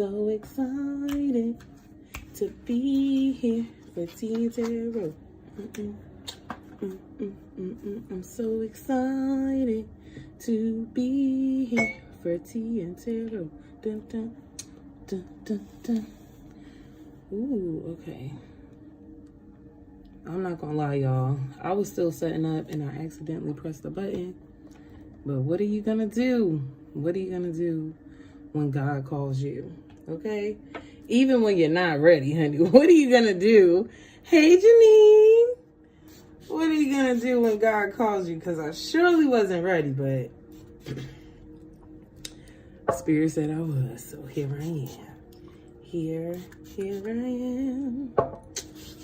so excited to be here for tea and tarot. I'm so excited to be here for tea and tarot. Dun, dun, dun, dun, dun. Ooh, okay. I'm not gonna lie, y'all. I was still setting up and I accidentally pressed the button. But what are you gonna do? What are you gonna do when God calls you? Okay? Even when you're not ready, honey. What are you gonna do? Hey, Janine. What are you gonna do when God calls you? Because I surely wasn't ready, but Spirit said I was. So here I am. Here I am.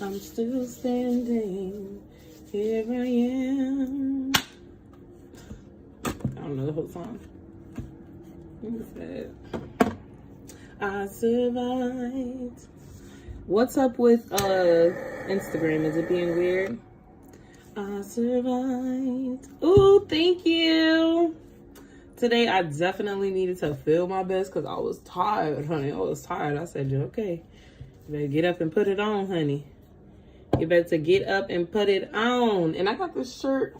I'm still standing. Here I am. I don't know the whole song. What's that? I survived. What's up with Instagram? Is it being weird? I survived. Ooh, thank you. Today I definitely needed to feel my best because I was tired, honey. I was tired. I said, okay, you better get up and put it on, honey. You better get up and put it on. And I got this shirt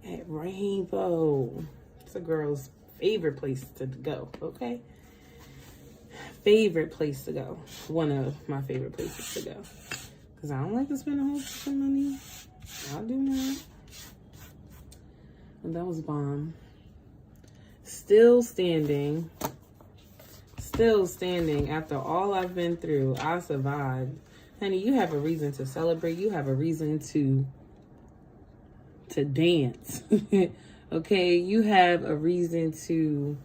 at Rainbow. It's a girl's favorite place to go, okay? Favorite place to go. One of my favorite places to go. Because I don't like to spend a whole bunch of money. I do not. And that was bomb. Still standing. Still standing after all I've been through. I survived. Honey, you have a reason to celebrate. You have a reason to dance. Okay? You have a reason to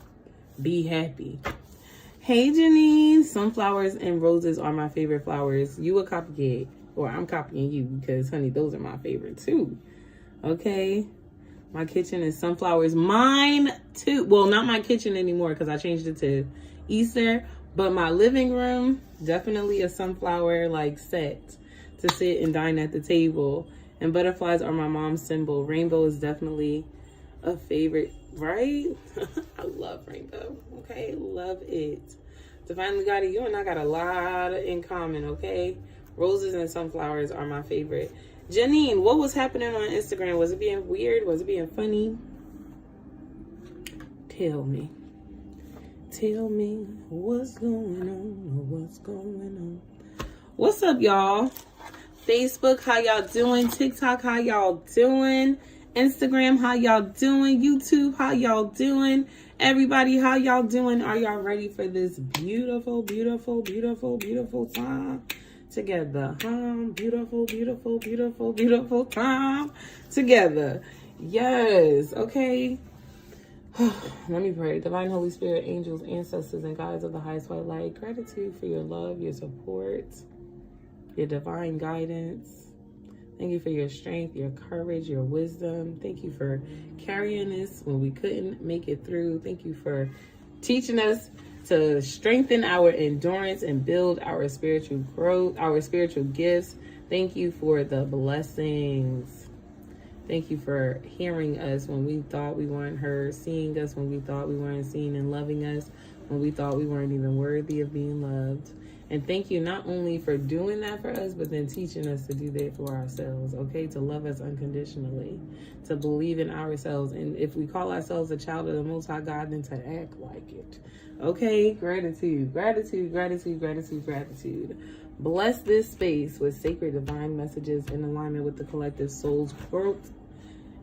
be happy. Hey, Janine. Sunflowers and roses are my favorite flowers. You a copycat. Or I'm copying you because, honey, those are my favorite too. Okay? My kitchen is sunflowers. Mine too. Well, not my kitchen anymore because I changed it to Easter. But my living room, definitely a sunflower like set to sit and dine at the table. And butterflies are my mom's symbol. Rainbow is definitely a favorite, right? I love rainbow. Okay? Love it. Divinely Guided, you and I got a lot in common, okay? Roses and sunflowers are my favorite. Janine, what was happening on Instagram? Was it being weird? Was it being funny? Tell me. Tell me what's going on. What's going on? What's up, y'all? Facebook, how y'all doing? TikTok, how y'all doing? Instagram, how y'all doing? YouTube, how y'all doing? Everybody, how y'all doing? Are y'all ready for this beautiful, beautiful, beautiful, beautiful time together? Beautiful, beautiful, beautiful, beautiful time together. Yes, okay. Let me pray. Divine Holy Spirit, angels, ancestors, and guides of the highest white light, gratitude for your love, your support, your divine guidance. Thank you for your strength, your courage, your wisdom. Thank you for carrying us when we couldn't make it through. Thank you for teaching us to strengthen our endurance and build our spiritual growth, our spiritual gifts. Thank you for the blessings. Thank you for hearing us when we thought we weren't heard, seeing us when we thought we weren't seen, and loving us when we thought we weren't even worthy of being loved. And thank you not only for doing that for us, but then teaching us to do that for ourselves, okay? To love us unconditionally, to believe in ourselves. And if we call ourselves a child of the Most High God, then to act like it, okay? Gratitude, gratitude, gratitude, gratitude, gratitude. Bless this space with sacred divine messages in alignment with the collective soul's growth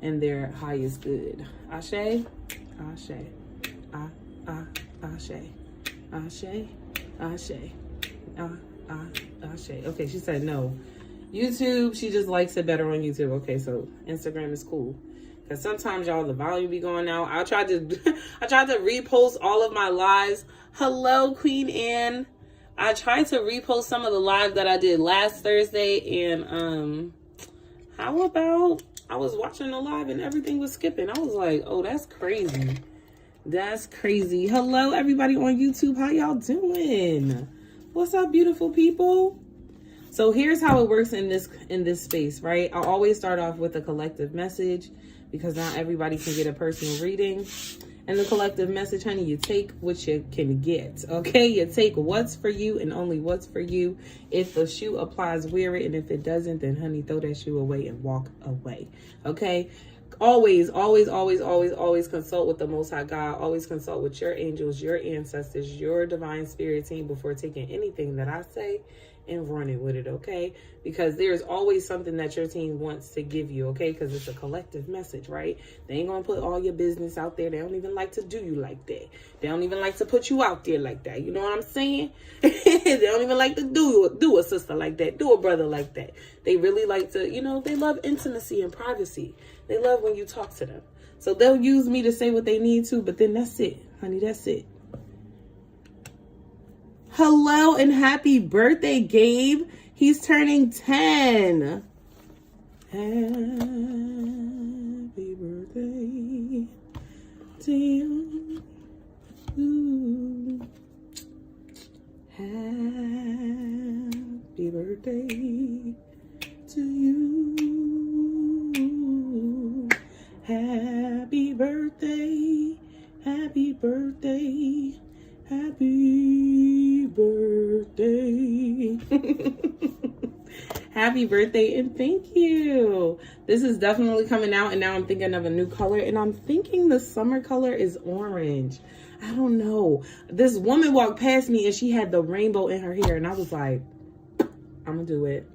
and their highest good. Ashe, Ashe, Ashe, Ashe, Ashe. Ashe. Okay, she said no. YouTube, she just likes it better on YouTube. Okay, so Instagram is cool. Because sometimes, y'all, the volume be going out. I tried to repost all of my lives. Hello, Queen Anne. I tried to repost some of the lives that I did last Thursday. And how about I was watching the live and everything was skipping. I was like, oh, that's crazy. That's crazy. Hello, everybody on YouTube. How y'all doing? What's up, beautiful people? So here's how it works in this space, right? I always start off with a collective message because not everybody can get a personal reading. And the collective message, honey, you take what you can get, okay? You take what's for you and only what's for you. If the shoe applies, wear it. And if it doesn't, then, honey, throw that shoe away and walk away, okay? Always, always, always, always, always consult with the Most High God. Always consult with your angels, your ancestors, your divine spirit team before taking anything that I say and running with it, okay? Because there's always something that your team wants to give you, okay? Because it's a collective message, right? They ain't gonna put all your business out there. They don't even like to do you like that. They don't even like to put you out there like that. You know what I'm saying? They don't even like to do a sister like that, do a brother like that. They really like to, you know, they love intimacy and privacy. They love when you talk to them. So they'll use me to say what they need to, but then that's it, honey, that's it. Hello and happy birthday, Gabe. He's turning 10. Happy birthday to you. Happy birthday to you. Happy birthday. Happy birthday. Happy birthday. Happy birthday and thank you. This is definitely coming out, and now I'm thinking of a new color, and I'm thinking the summer color is orange. I don't know. This woman walked past me and she had the rainbow in her hair, and I was like, I'm gonna do it.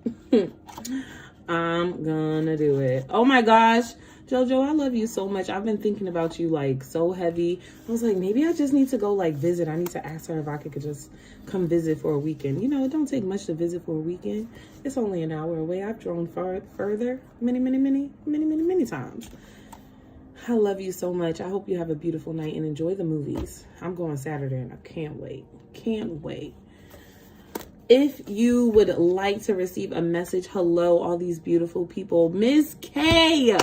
I'm gonna do it. Oh my gosh. Jojo, I love you so much. I've been thinking about you like so heavy. I was like, maybe I just need to go like visit. I need to ask her if I could just come visit for a weekend. You know, it don't take much to visit for a weekend. It's only an hour away. I've drove further many times. I love you so much. I hope you have a beautiful night and enjoy the movies. I'm going Saturday and I can't wait. Can't wait. If you would like to receive a message, hello, all these beautiful people. Miss K,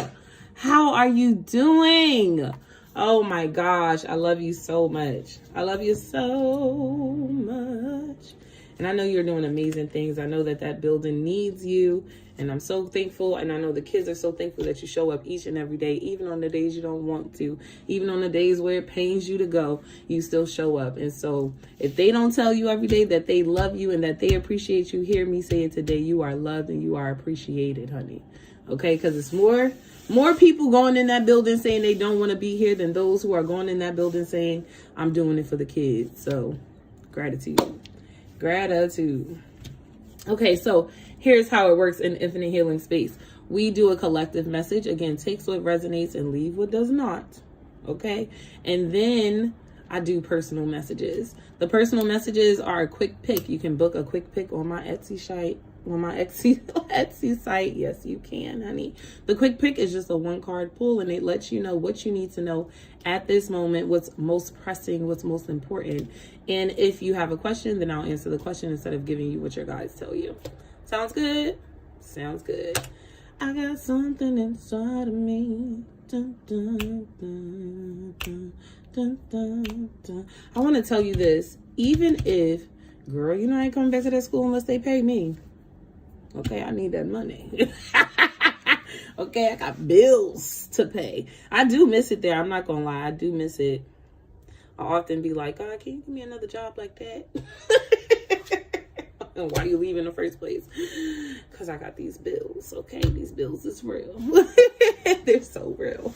how are you doing? Oh my gosh, I love you so much. I love you so much. And I know you're doing amazing things. I know that that building needs you. And I'm so thankful. And I know the kids are so thankful that you show up each and every day, even on the days you don't want to, even on the days where it pains you to go, you still show up. And so if they don't tell you every day that they love you and that they appreciate you, hear me say it today. You are loved and you are appreciated, honey. Okay, because it's more people going in that building saying they don't want to be here than those who are going in that building saying, I'm doing it for the kids. So gratitude. Okay, so here's how it works in Infinite Healing Space. We do a collective message. Again, takes what resonates and leave what does not. Okay, and then I do personal messages. The personal messages are a quick pick. You can book a quick pick on my Etsy site. On my Etsy site. Yes, you can, honey. The quick pick is just a 1-card pull, and it lets you know what you need to know at this moment, what's most pressing, what's most important. And if you have a question, then I'll answer the question instead of giving you what your guides tell you. Sounds good? Sounds good. I got something inside of me. Dun, dun, dun, dun, dun, dun, dun. I want to tell you this. Even if, girl, you know I ain't coming back to that school unless they pay me. Okay, I need that money. Okay, I got bills to pay. I do miss it there. I'm not going to lie. I do miss it. I often be like, God, can you give me another job like that? And why you leave in the first place? Because I got these bills, okay? These bills is real. They're so real.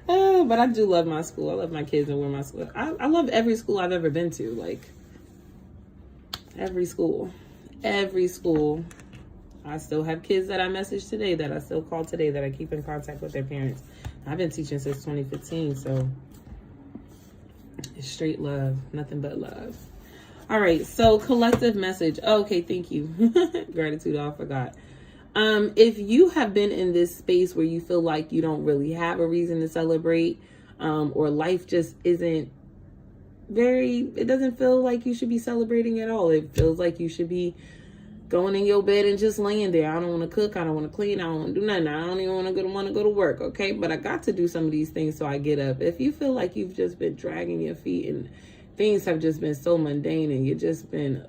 But I do love my school. I love my kids and where my school. I love every school I've ever been to. Like, every school. Every school. I still have kids that I message today, that I still call today, that I keep in contact with their parents. I've been teaching since 2015, so it's straight love. Nothing but love. All right, so collective message. Oh, okay, thank you. Gratitude, I forgot. If you have been in this space where you feel like you don't really have a reason to celebrate, or life just isn't it doesn't feel like you should be celebrating at all. It feels like you should be going in your bed and just laying there. I don't want to cook. I don't want to clean. I don't want to do nothing. I don't even want to go to work. Okay. But I got to do some of these things. So I get up. If you feel like you've just been dragging your feet and things have just been so mundane and you've just been,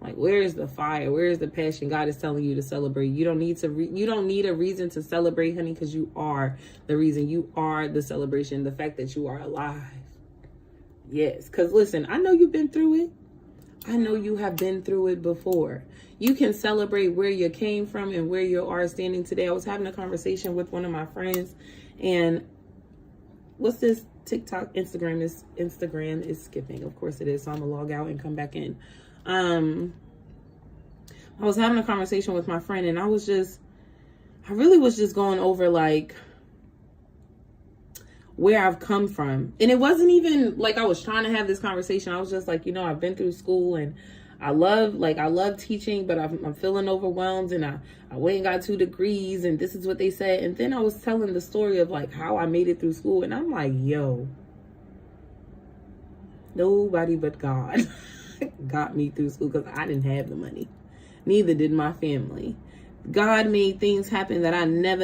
Like, where's the fire? Where's the passion? God is telling you to celebrate. You don't need to. You don't need a reason to celebrate, honey, because you are the reason. You are the celebration. The fact that you are alive. Yes, because listen, I know you've been through it. I know you have been through it before. You can celebrate where you came from and where you are standing today. I was having a conversation with one of my friends, and what's this? TikTok, Instagram is skipping. Of course it is. So I'm gonna log out and come back in. I was having a conversation with my friend, and I really was just going over like where I've come from. And it wasn't even like I was trying to have this conversation. I was just like, I've been through school and I love teaching, but I'm feeling overwhelmed, and I went and got 2 degrees, and this is what they said. And then I was telling the story of like how I made it through school, and I'm like, yo, nobody but God got me through school, because I didn't have the money. Neither did my family. God made things happen that I never,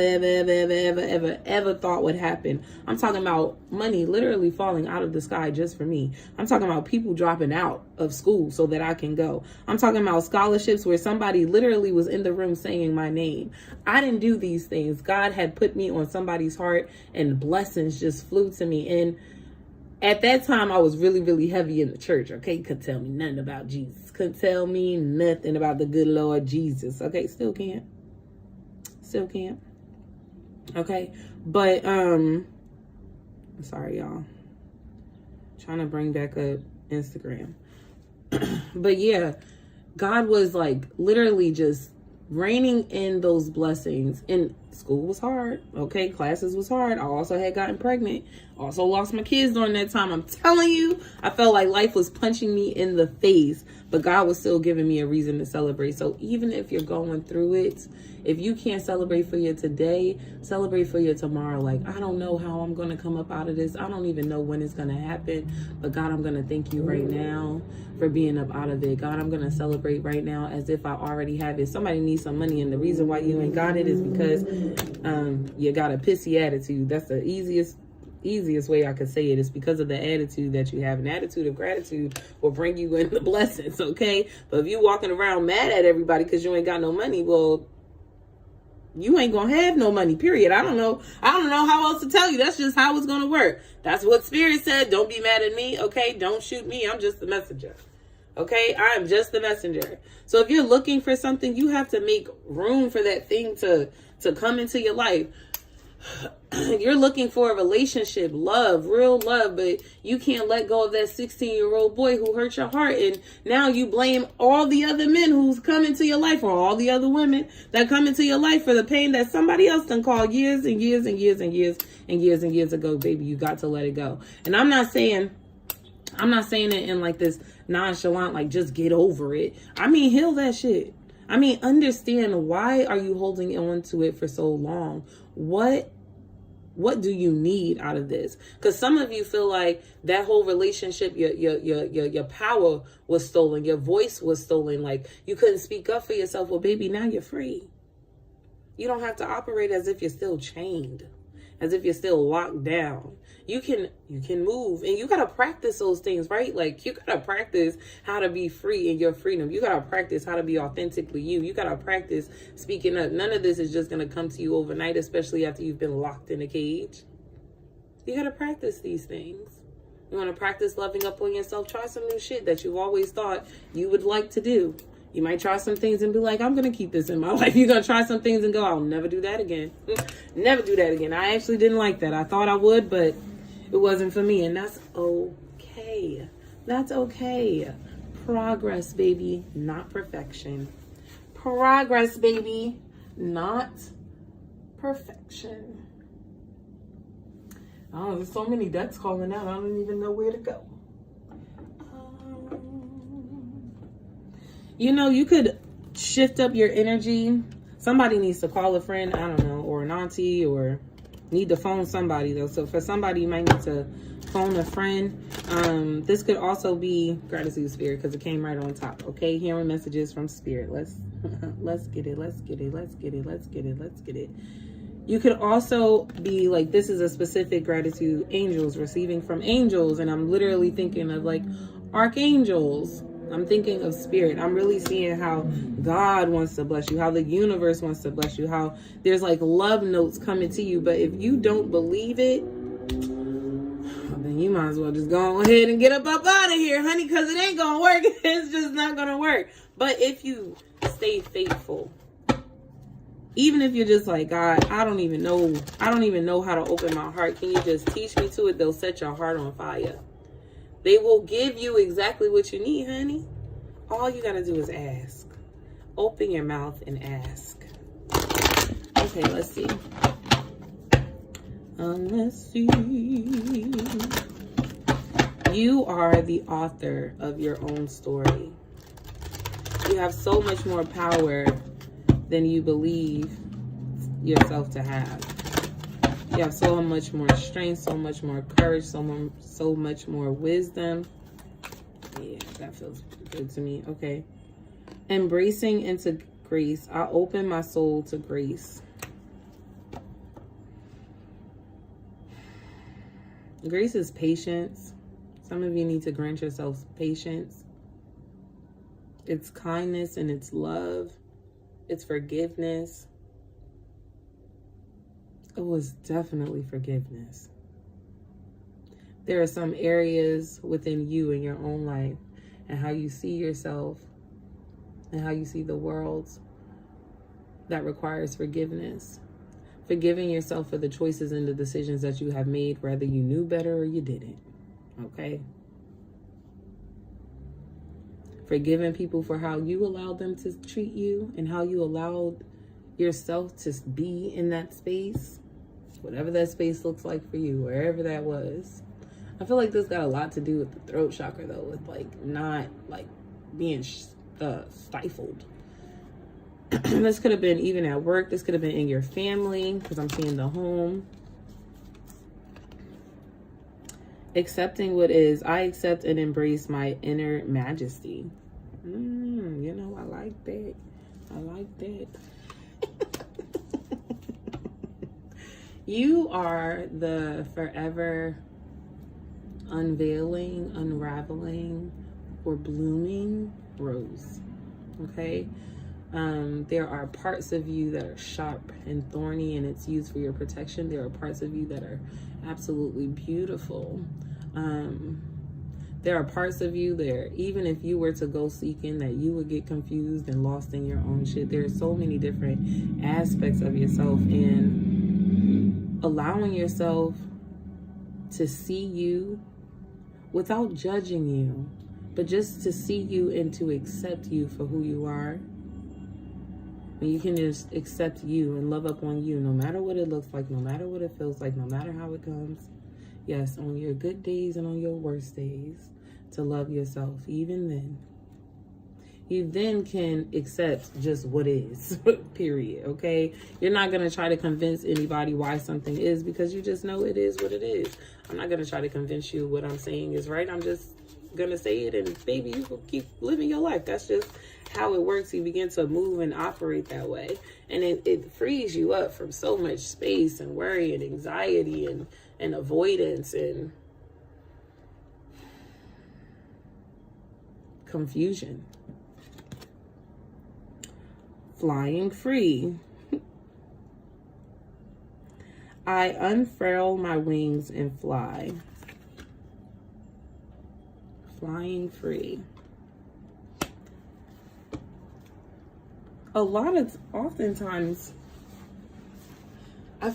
ever thought would happen. I'm talking about money literally falling out of the sky just for me. I'm talking about people dropping out of school so that I can go. I'm talking about scholarships where somebody literally was in the room saying my name. I didn't do these things. God had put me on somebody's heart, and blessings just flew to me. And at that time, I was really, really heavy in the church, okay? Couldn't tell me nothing about Jesus. Couldn't tell me nothing about the good Lord Jesus, okay? Still can't. Okay? But, I'm sorry, y'all. Trying to bring back up Instagram. But yeah, God was like literally just raining in those blessings. And school was hard, okay? Classes was hard. I also had gotten pregnant. Also lost my kids during that time. I'm telling you, I felt like life was punching me in the face, but God was still giving me a reason to celebrate. So even if you're going through it, if you can't celebrate for you today, celebrate for you tomorrow. Like, I don't know how I'm going to come up out of this. I don't even know when it's going to happen. But God, I'm going to thank you right now for being up out of it. God, I'm going to celebrate right now as if I already have it. Somebody needs some money, and the reason why you ain't got it is because you got a pissy attitude. That's the easiest way I could say it. Is because of the attitude that you have. An attitude of gratitude will bring you in the blessings, okay? But if you walking around mad at everybody because you ain't got no money, well, you ain't gonna have no money, period. I don't know how else to tell you. That's just how it's gonna work. That's what Spirit said. Don't be mad at me, okay? Don't shoot me. I'm just the messenger. Okay, I am just the messenger. So if you're looking for something, you have to make room for that thing to come into your life. You're looking for a relationship, love, real love, but you can't let go of that 16-year-old boy who hurt your heart. And now you blame all the other men who's come into your life, or all the other women that come into your life, for the pain that somebody else done caused years and years and years and years and years and years ago. Baby, you got to let it go. And I'm not saying it in like this nonchalant, like just get over it. I mean, heal that shit. I mean, understand, why are you holding on to it for so long? What do you need out of this? Because some of you feel like that whole relationship, your power was stolen, your voice was stolen, like you couldn't speak up for yourself. Well, baby, now you're free. You don't have to operate as if you're still chained, as if you're still locked down. You can move, and you got to practice those things, right? Like, you got to practice how to be free in your freedom. You got to practice how to be authentically you. You got to practice speaking up. None of this is just going to come to you overnight, especially after you've been locked in a cage. You got to practice these things. You want to practice loving up on yourself? Try some new shit that you've always thought you would like to do. You might try some things and be like, I'm going to keep this in my life. You're going to try some things and go, I'll never do that again. Never do that again. I actually didn't like that. I thought I would, but it wasn't for me. And that's okay. That's okay. Progress, baby, not perfection. Progress, baby, not perfection. Oh, there's so many ducks calling out. I don't even know where to go. You could shift up your energy. Somebody needs to call a friend, I don't know, or an auntie, or need to phone somebody, though. So for somebody, you might need to phone a friend. This could also be gratitude, Spirit, because it came right on top. Okay, hearing messages from Spirit. Let's get it. You could also be like, this is a specific gratitude, angels, receiving from angels. And I'm literally thinking of like archangels, I'm thinking of spirit. I'm really seeing how God wants to bless you, how the universe wants to bless you, how there's like love notes coming to you. But if you don't believe it, then you might as well just go ahead and get up out of here, honey, because it ain't going to work. It's just not going to work. But if you stay faithful, even if you're just like, God, I don't even know how to open my heart. Can you just teach me to it? They'll set your heart on fire. They will give you exactly what you need, honey. All you got to do is ask. Open your mouth and ask. Okay, let's see. Let's see. You are the author of your own story. You have so much more power than you believe yourself to have. You have so much more strength, so much more courage, so much more wisdom. Yeah, that feels good to me. Okay. Embracing into grace. I open my soul to grace. Grace is patience. Some of you need to grant yourselves patience. It's kindness and it's love. It's forgiveness. It was definitely forgiveness. There are some areas within you in your own life and how you see yourself and how you see the world that requires forgiveness. Forgiving yourself for the choices and the decisions that you have made, whether you knew better or you didn't. Okay? Forgiving people for how you allowed them to treat you and how you allowed yourself to be in that space. Whatever that space looks like for you, wherever that was. I feel like this got a lot to do with the throat chakra, though, with like not like being stifled. This could have been even at work. This could have been in your family, because I'm seeing the home. Accepting what is. I accept and embrace my inner majesty. You know, I like that. I like that. You are the forever unveiling, unraveling, or blooming rose. Okay? There are parts of you that are sharp and thorny and it's used for your protection. There are parts of you that are absolutely beautiful. There are parts of you there, even if you were to go seeking, that you would get confused and lost in your own shit. There are so many different aspects of yourself, and allowing yourself to see you without judging you, but just to see you and to accept you for who you are. And you can just accept you and love up on you, no matter what it looks like, no matter what it feels like, no matter how it comes. Yes, on your good days and on your worst days, to love yourself. Even then, you then can accept just what is, period, okay? You're not going to try to convince anybody why something is, because you just know it is what it is. I'm not going to try to convince you what I'm saying is right. I'm just going to say it, and baby, you will keep living your life. That's just how it works. You begin to move and operate that way, and it frees you up from so much space and worry and anxiety and avoidance and confusion. Flying free. I unfurl my wings and fly. Flying free. Oftentimes,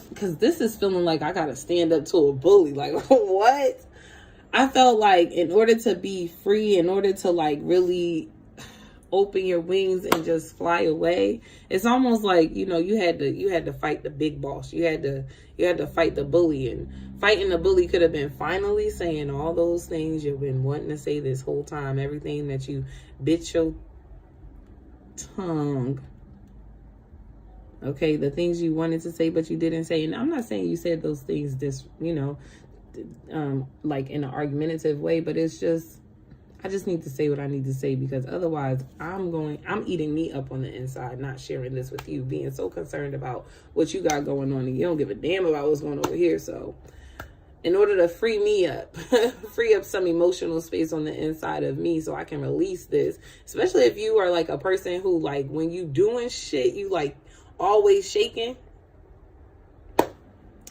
because this is feeling like I gotta stand up to a bully. Like, what? I felt like in order to be free, in order to like really open your wings and just fly away, it's almost like, you know, you had to fight the big boss. You had to fight the bully, and fighting the bully could have been finally saying all those things you've been wanting to say this whole time, everything that you bit your tongue. Okay, the things you wanted to say but you didn't say. And I'm not saying you said those things like in an argumentative way, but it's just, I just need to say what I need to say, because otherwise I'm eating me up on the inside, not sharing this with you, being so concerned about what you got going on, and you don't give a damn about what's going on over here. So in order to free me up, free up some emotional space on the inside of me so I can release this. Especially if you are like a person who, like, when you doing shit, you like always shaking.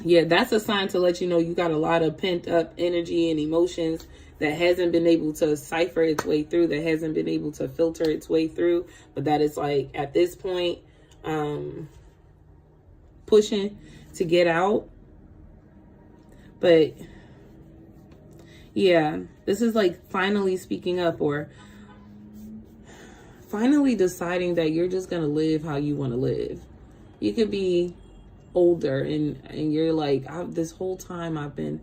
Yeah, that's a sign to let you know you got a lot of pent up energy and emotions that hasn't been able to cipher its way through, that hasn't been able to filter its way through, but that is like at this point, pushing to get out. But yeah, this is like finally speaking up, or finally deciding that you're just going to live how you want to live. You could be older and you're like, this whole time I've been,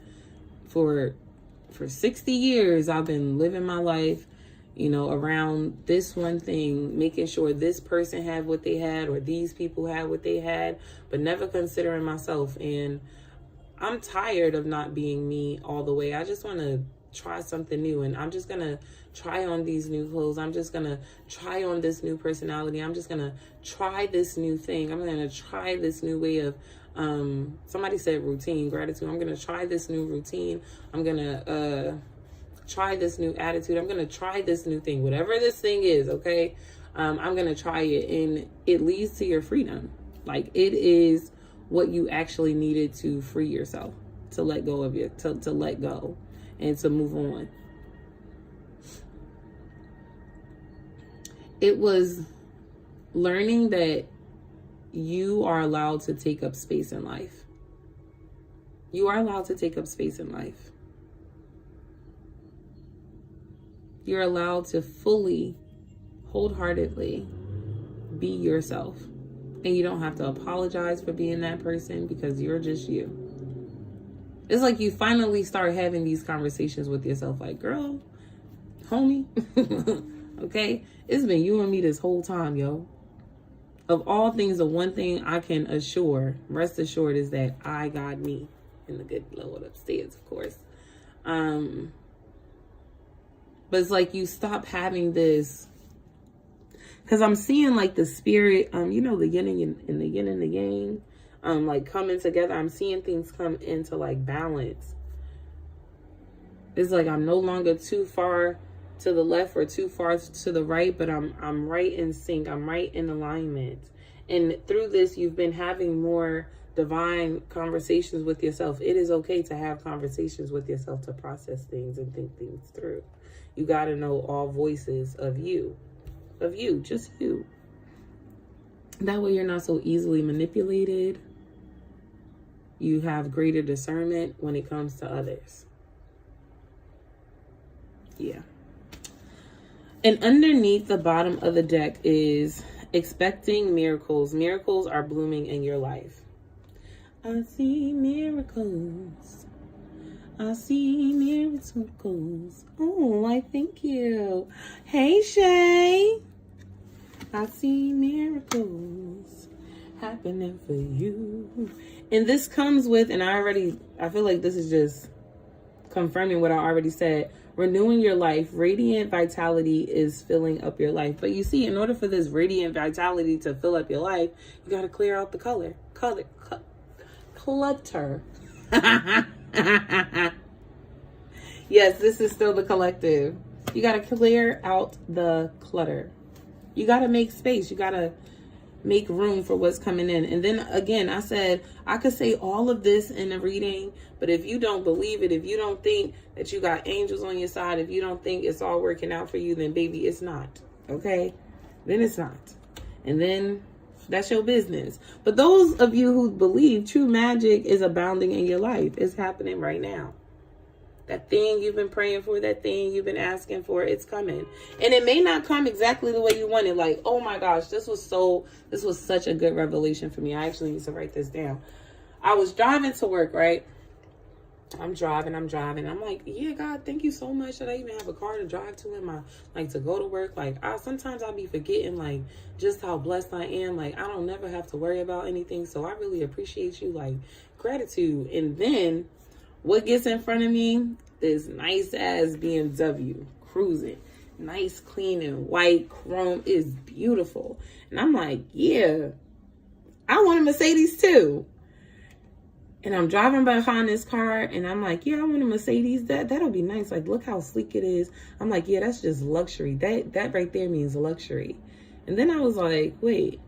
for 60 years, I've been living my life, you know, around this one thing, making sure this person had what they had, or these people had what they had, but never considering myself. And I'm tired of not being me all the way. I just want to try something new, and I'm just going to try on these new clothes. I'm just going to try on this new personality. I'm just going to try this new thing. I'm going to try this new way of, somebody said routine, gratitude. I'm going to try this new routine. I'm going to try this new attitude. I'm going to try this new thing, whatever this thing is. Okay. I'm going to try it, and it leads to your freedom. Like, it is what you actually needed to free yourself, to let go of your, to let go and to move on. It was learning that you are allowed to take up space in life. You are allowed to take up space in life. You're allowed to fully, wholeheartedly be yourself. And you don't have to apologize for being that person, because you're just you. It's like you finally start having these conversations with yourself like, girl, homie, okay? It's been you and me this whole time, yo. Of all things, the one thing I can rest assured, is that I got me, and the good Lord upstairs, of course. But it's like you stop having this, because I'm seeing like the spirit, you know, the yin and the yin and the yang, like coming together. I'm seeing things come into like balance. It's like I'm no longer too far to the left or too far to the right, but I'm right in sync. I'm right in alignment. And through this, you've been having more divine conversations with yourself. It is okay to have conversations with yourself, to process things and think things through. You got to know all voices of you, just you. That way you're not so easily manipulated. You have greater discernment when it comes to others. Yeah. And underneath the bottom of the deck is expecting miracles. Miracles are blooming in your life. I see miracles. I see miracles. Oh, I thank you. Hey, Shay. I see miracles happening for you. And this comes with, and I feel like this is just confirming what I already said. Renewing your life. Radiant vitality is filling up your life. But you see, in order for this radiant vitality to fill up your life, you got to clear out the clutter. Yes, this is still the collective. You got to clear out the clutter. You got to make space. You got to make room for what's coming in. And then again, I said, I could say all of this in a reading, but if you don't believe it, if you don't think that you got angels on your side, if you don't think it's all working out for you, then baby, it's not. Okay? Then it's not. And then that's your business. But those of you who believe, true magic is abounding in your life. It's happening right now. That thing you've been praying for, that thing you've been asking for, it's coming. And it may not come exactly the way you want it. Like, oh my gosh, this was such a good revelation for me. I actually need to write this down. I was driving to work, right? I'm driving. I'm like, yeah, God, thank you so much that I even have a car to drive to to go to work. Like, sometimes I'll be forgetting, like, just how blessed I am. Like, I don't never have to worry about anything. So I really appreciate you, like, gratitude. And then what gets in front of me is nice ass BMW cruising. Nice, clean, and white chrome is beautiful. And I'm like, yeah, I want a Mercedes too. And I'm driving behind this car and I'm like, yeah, I want a Mercedes. That'll be nice. Like, look how sleek it is. I'm like, yeah, that's just luxury. That right there means luxury. And then I was like, wait,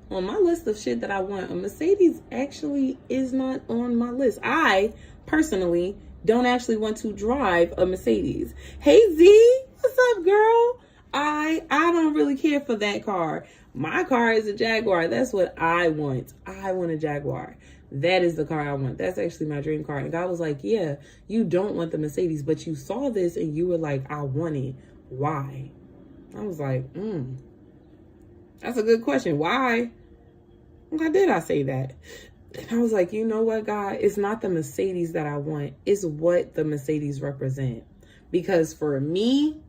on my list of shit that I want, a Mercedes actually is not on my list. I personally don't actually want to drive a Mercedes. Hey Z, what's up, girl? I don't really care for that car. My car is a Jaguar. That's what I want. I want a Jaguar. That is the car I want. That's actually my dream car. And God was like, yeah, you don't want the Mercedes, but you saw this and you were like, I want it. Why? I was like, that's a good question. Why? Why did I say that? And I was like, you know what, God? It's not the Mercedes that I want. It's what the Mercedes represent. Because for me,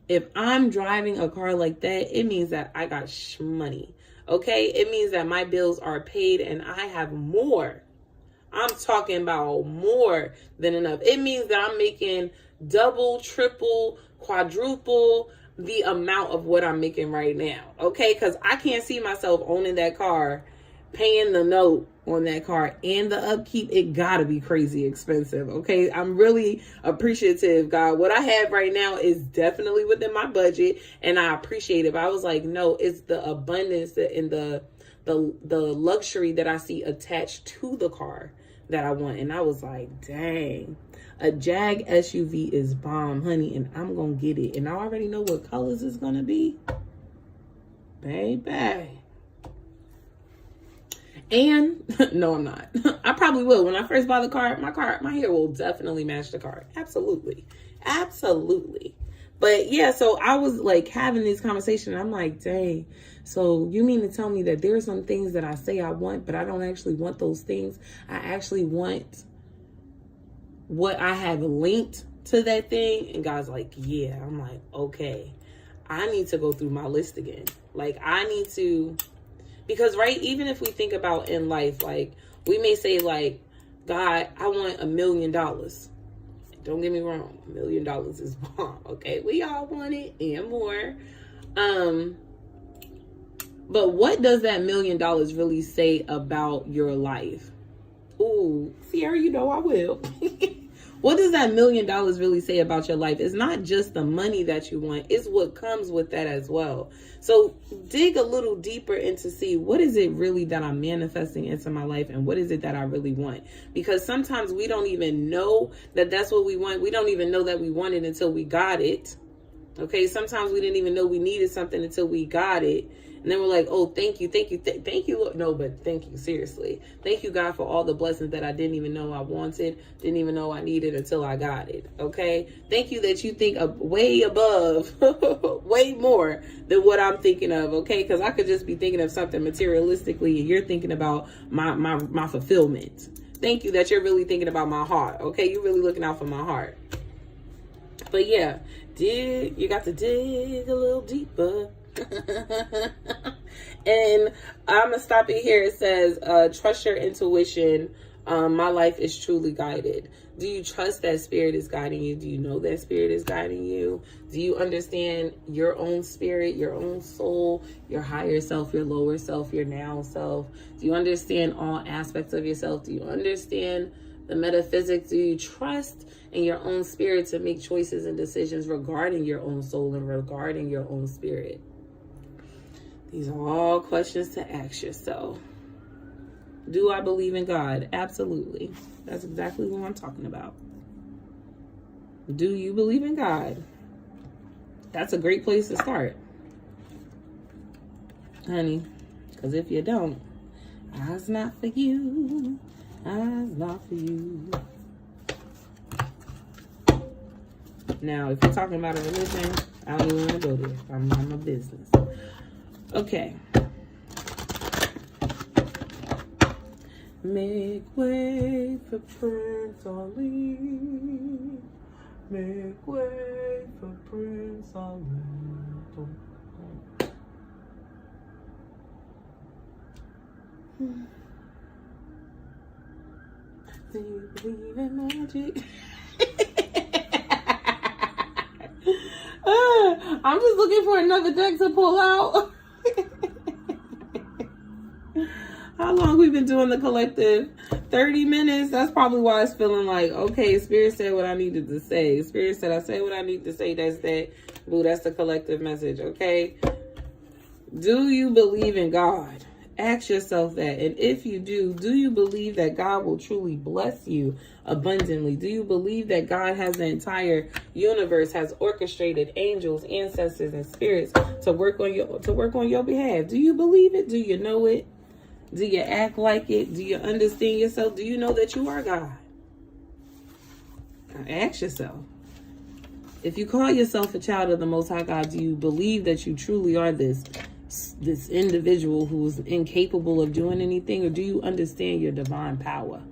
if I'm driving a car like that, it means that I got money. Okay? It means that my bills are paid and I have more. I'm talking about more than enough. It means that I'm making double, triple, quadruple the amount of what I'm making right now. Okay? Because I can't see myself owning that car, paying the note on that car, and the upkeep. It gotta be crazy expensive. Okay, I'm really appreciative, God. What I have right now is definitely within my budget and I appreciate it. But I was like, no, it's the abundance and the luxury that I see attached to the car that I want. And I was like, dang, a Jag SUV is bomb, honey, and I'm gonna get it. And I already know what colors it's gonna be, baby. And no, I'm not. I probably will. When I first buy the car, my hair will definitely match the car. Absolutely. Absolutely. But yeah, so I was like having this conversation. And I'm like, dang, so you mean to tell me that there are some things that I say I want, but I don't actually want those things. I actually want what I have linked to that thing. And God's like, yeah. I'm like, okay, I need to go through my list again. Like, I need to... Because, right, even if we think about in life, like, we may say, like, God, I want $1 million. Don't get me wrong. $1 million is bomb, okay? We all want it and more. But what does that $1 million really say about your life? Ooh, Sierra, you know I will. What does that $1 million really say about your life? It's not just the money that you want. It's what comes with that as well. So dig a little deeper into see what is it really that I'm manifesting into my life and what is it that I really want? Because sometimes we don't even know that that's what we want. We don't even know that we want it until we got it. Okay, sometimes we didn't even know we needed something until we got it. And then we're like, oh, thank you, thank you. No, but thank you, seriously. Thank you, God, for all the blessings that I didn't even know I wanted, didn't even know I needed until I got it, okay? Thank you that you think of way above, way more than what I'm thinking of, okay? Because I could just be thinking of something materialistically and you're thinking about my fulfillment. Thank you that you're really thinking about my heart, okay? You're really looking out for my heart. But yeah, you got to dig a little deeper. And I'm gonna stop it here. It says, trust your intuition. My life is truly guided. Do you trust that spirit is guiding you? Do you know that spirit is guiding you? Do you understand your own spirit, your own soul, your higher self, your lower self, your now self? Do you understand all aspects of yourself? Do you understand the metaphysics? Do you trust in your own spirit to make choices and decisions regarding your own soul and regarding your own spirit? These are all questions to ask yourself. Do I believe in God? Absolutely. That's exactly what I'm talking about. Do you believe in God? That's a great place to start, honey. Because if you don't, I's not for you. I's not for you. Now, if you're talking about a religion, I don't even want to go there. I'm a business. Okay. Make way for Prince Ali. Make way for Prince Ali. Do you believe in magic? I'm just looking for another deck to pull out. How long we been doing the collective? 30 minutes. That's probably why it's feeling like, okay, Spirit said what I needed to say. Spirit said I say what I need to say. That's that. Boo, that's the collective message, okay? Do you believe in God? Ask yourself that. And if you do you believe that God will truly bless you abundantly? Do you believe that God has the entire universe, has orchestrated angels, ancestors, and spirits to work on your behalf? Do you believe it? Do you know it? Do you act like it? Do you understand yourself? Do you know that you are God? Now ask yourself. If you call yourself a child of the Most High God, do you believe that you truly are this individual who's incapable of doing anything, or do you understand your divine power?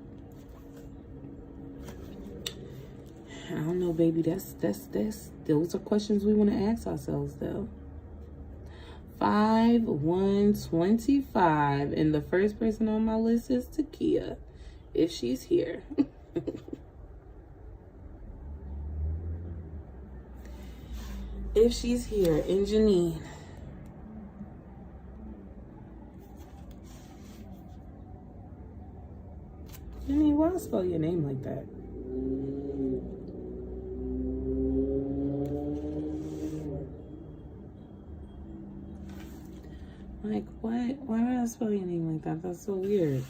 I don't know, baby. Those are questions we want to ask ourselves, though. 5-1-25, and the first person on my list is Takia, if she's here. If she's here, and Janine. Janine, why spell your name like that? Like, what? Why did I spell your name like that? That's so weird.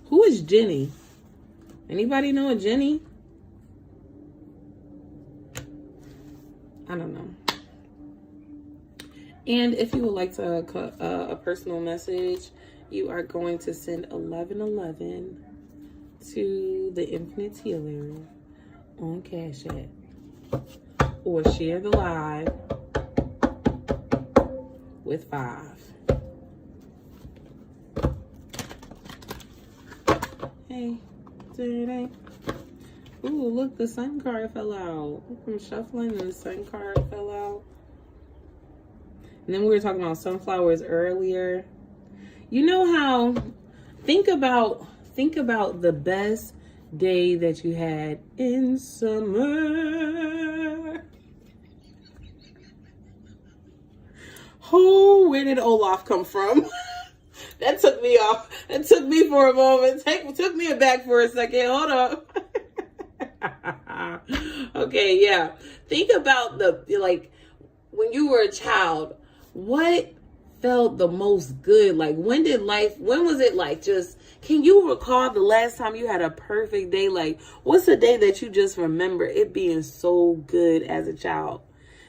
Who is Jenny? Anybody know a Jenny? I don't know. And if you would like to a personal message, you are going to send 1111 to the Infinite Healer on Cash App, or share the live with 5. Hey, today. Ooh, look, the sun card fell out. I'm shuffling and the sun card fell out. And then we were talking about sunflowers earlier. You know how, think about the best day that you had in summer. Oh, where did Olaf come from? That took me off. That took me for a moment. Took me aback for a second. Hold up. Okay, yeah. Think about when you were a child, what felt the most good? Like, when was it like, just, can you recall the last time you had a perfect day? Like, what's a day that you just remember it being so good as a child?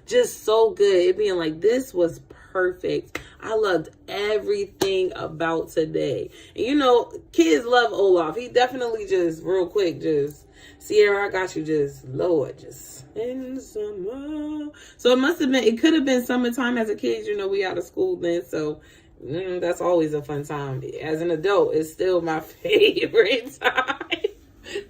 Just so good. It being like, this was perfect. I loved everything about today. And you know, kids love Olaf. He definitely just, real quick, just, Sierra, I got you, just, Lord, just, in summer. So it could have been summertime as a kid. You know, we out of school then, so that's always a fun time. As an adult, it's still my favorite time.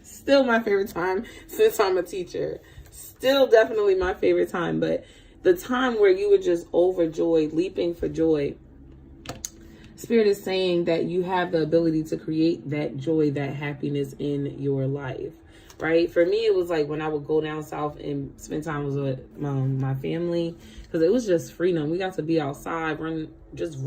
Still my favorite time since I'm a teacher. Still definitely my favorite time, but the time where you were just overjoyed, leaping for joy. Spirit is saying that you have the ability to create that joy, that happiness in your life, right? For me, it was like when I would go down south and spend time with my family, because it was just freedom. We got to be outside, run, just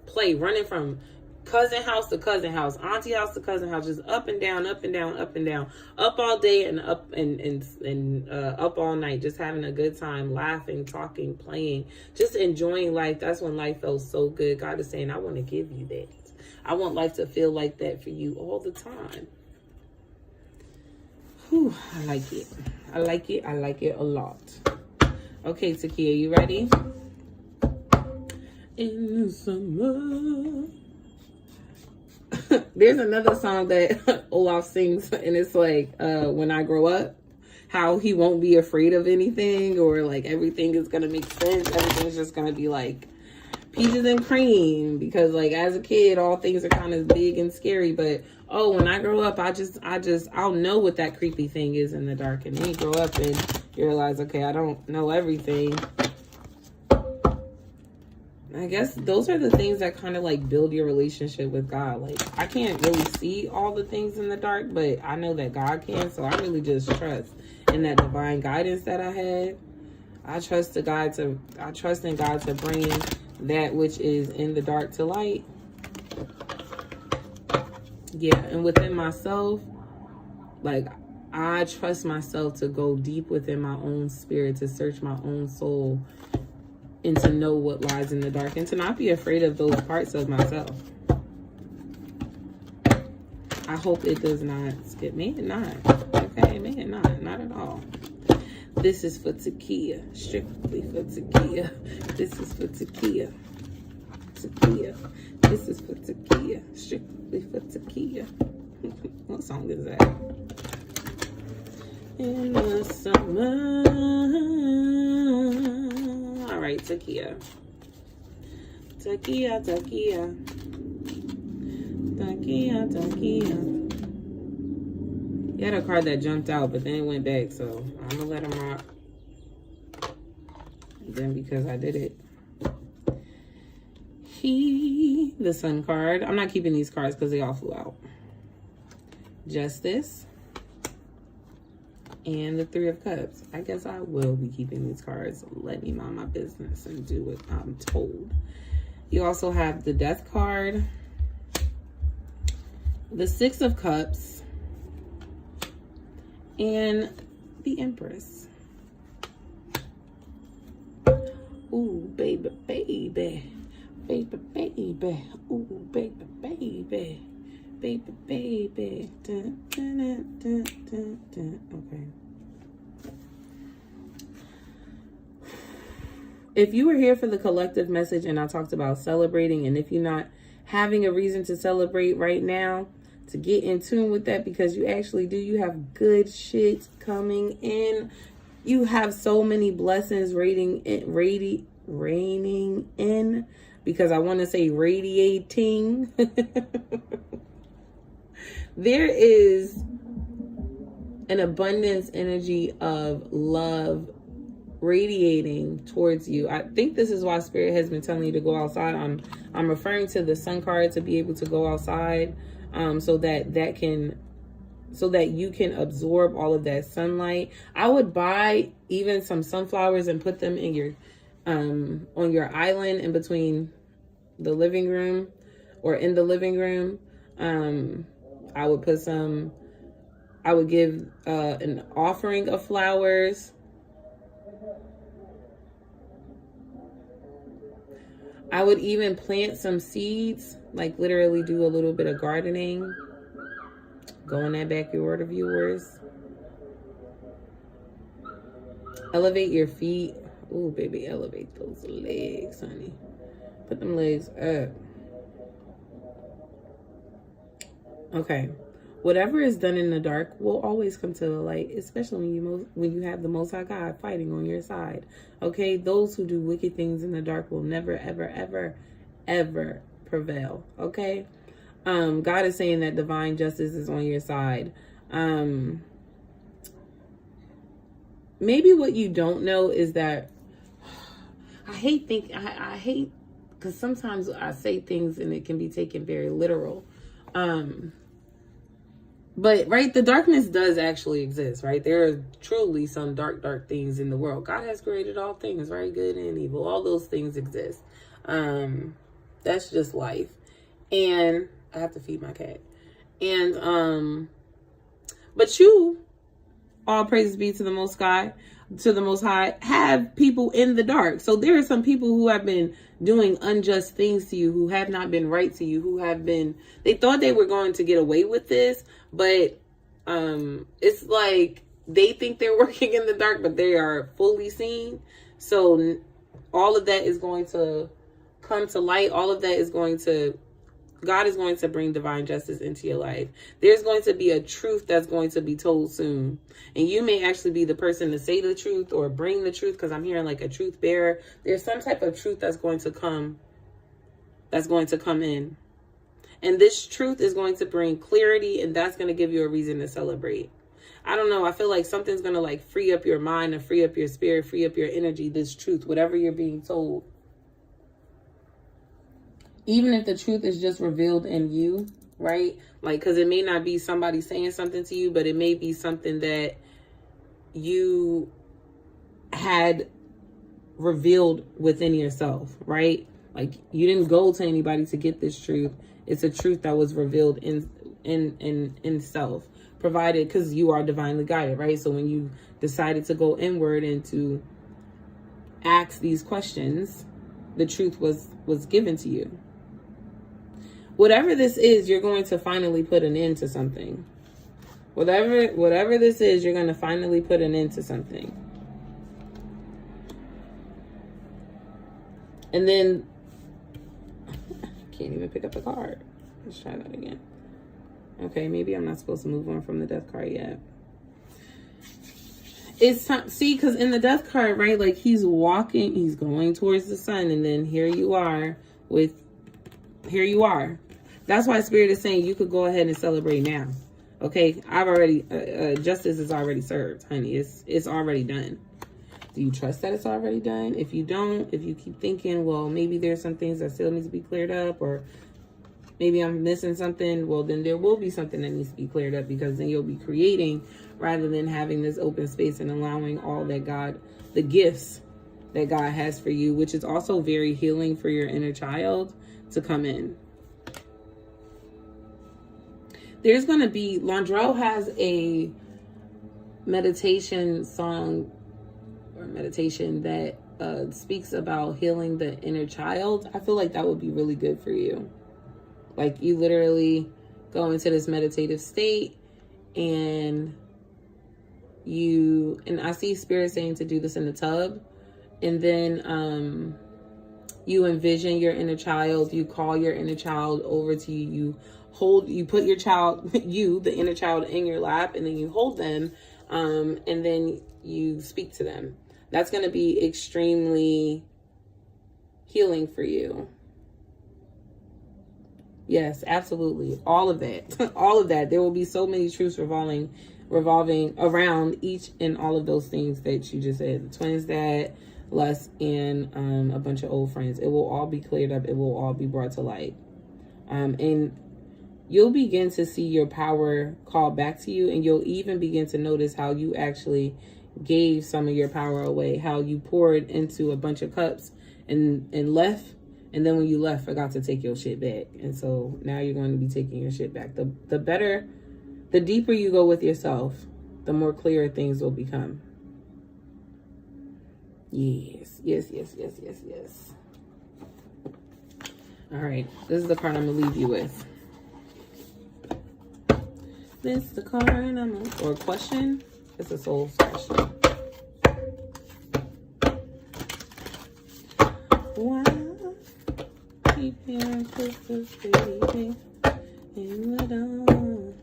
play, running from cousin house to cousin house, auntie house to cousin house, just up and down, up and down, up and down, up all day and up and up all night, just having a good time, laughing, talking, playing, just enjoying life. That's when life feels so good. God is saying, I want to give you that. I want life to feel like that for you all the time. Whew, I like it. I like it. I like it a lot. Okay, Takia, you ready? In the summer. There's another song that Olaf sings, and it's like, when I grow up, how he won't be afraid of anything, or like everything is gonna make sense. Everything's just gonna be like peaches and cream, because like as a kid, all things are kind of big and scary. But when I grow up, I'll know what that creepy thing is in the dark. And then you grow up and you realize, okay, I don't know everything. I guess those are the things that kind of like build your relationship with God. Like, I can't really see all the things in the dark, but I know that God can. So I really just trust in that divine guidance that I had. I trust in God to bring that which is in the dark to light. Yeah, and within myself, like, I trust myself to go deep within my own spirit, to search my own soul, and to know what lies in the dark, and to not be afraid of those parts of myself. I hope it does not skip. May it not. Okay, may it not. Not at all. This is for Takia. Strictly for Takia. This is for Takia. Takia. This is for Takia. Strictly for Takia. What song is that? In the summer. All right, Takia. Takia, Takia. Takia, Takia. You had a card that jumped out, but then it went back, so I'm gonna let him rock. And then because I did it. The Sun card. I'm not keeping these cards because they all flew out. Justice. And the Three of Cups. I guess I will be keeping these cards. Let me mind my business and do what I'm told. You also have the Death card. The Six of Cups. And the Empress. Ooh, baby, baby. Baby, baby. Ooh, baby, baby. Baby, baby. Dun, dun, dun, dun, dun, dun. Okay. If you were here for the collective message and I talked about celebrating, and if you're not having a reason to celebrate right now, to get in tune with that, because you actually do. You have good shit coming in. You have so many blessings raining in, because I want to say radiating. There is an abundance energy of love radiating towards you. I think this is why Spirit has been telling you to go outside. I'm referring to the Sun card, to be able to go outside, so that you can absorb all of that sunlight. I would buy even some sunflowers and put them in your on your island in between the living room, or in the living room. I would give an offering of flowers. I would even plant some seeds, like literally do a little bit of gardening. Go in that backyard of yours. Elevate your feet. Ooh, baby, elevate those legs, honey. Put them legs up. Okay. Whatever is done in the dark will always come to the light, especially when you have the Most High God fighting on your side. Okay? Those who do wicked things in the dark will never, ever, ever, ever prevail. Okay? God is saying that divine justice is on your side. Maybe what you don't know is that I hate because sometimes I say things and it can be taken very literal. But, right, the darkness does actually exist, right? There are truly some dark things in the world. God has created all things, right? Good and evil. All those things exist. That's just life. And I have to feed my cat. And, but you, all praises be to the Most High, have people in the dark. So there are some people who have been doing unjust things to you, who have not been right to you, they thought they were going to get away with this, but it's like they think they're working in the dark, but they are fully seen. So all of that is going to come to light. God is going to bring divine justice into your life. There's going to be a truth that's going to be told soon. And you may actually be the person to say the truth or bring the truth, because I'm hearing like a truth bearer. There's some type of truth that's going to come in. And this truth is going to bring clarity, and that's going to give you a reason to celebrate. I don't know. I feel like something's going to like free up your mind and free up your spirit, free up your energy, this truth, whatever you're being told. Even if the truth is just revealed in you, right? Like, because it may not be somebody saying something to you, but it may be something that you had revealed within yourself, right? Like, you didn't go to anybody to get this truth. It's a truth that was revealed in self, provided, because you are divinely guided, right? So when you decided to go inward and to ask these questions, the truth was given to you. Whatever this is, you're going to finally put an end to something. Whatever this is, you're going to finally put an end to something. And then, can't even pick up the card. Let's try that again. Okay, maybe I'm not supposed to move on from the death card yet. It's time, see, because in the death card, right, like he's going towards the sun, and then here you are. That's why Spirit is saying you could go ahead and celebrate now. Okay, I've already, justice is already served, honey. It's already done. Do you trust that it's already done? If you don't, if you keep thinking, well, maybe there's some things that still need to be cleared up, or maybe I'm missing something, well, then there will be something that needs to be cleared up, because then you'll be creating rather than having this open space and allowing all that God, the gifts that God has for you, which is also very healing for your inner child, to come in. There's going to be, Londrell has a meditation song or meditation that speaks about healing the inner child. I feel like that would be really good for you. Like, you literally go into this meditative state, and I see Spirit saying to do this in the tub, and then you envision your inner child, you call your inner child over to you, you put your child, the inner child, in your lap, and then you hold them, and then you speak to them. That's going to be extremely healing for you. Yes, absolutely. All of that. All of that. There will be so many truths revolving around each and all of those things that you just said. The twins, dad, lust, and a bunch of old friends. It will all be cleared up. It will all be brought to light. And you'll begin to see your power called back to you, and you'll even begin to notice how you actually gave some of your power away, how you poured into a bunch of cups and left. And then when you left, forgot to take your shit back. And so now you're going to be taking your shit back. The deeper you go with yourself, the more clear things will become. Yes. All right. This is the card I'm going to leave you with. This is the card or question. It's a soul question. Wow. Keep hearing sisters, baby, in the dawn.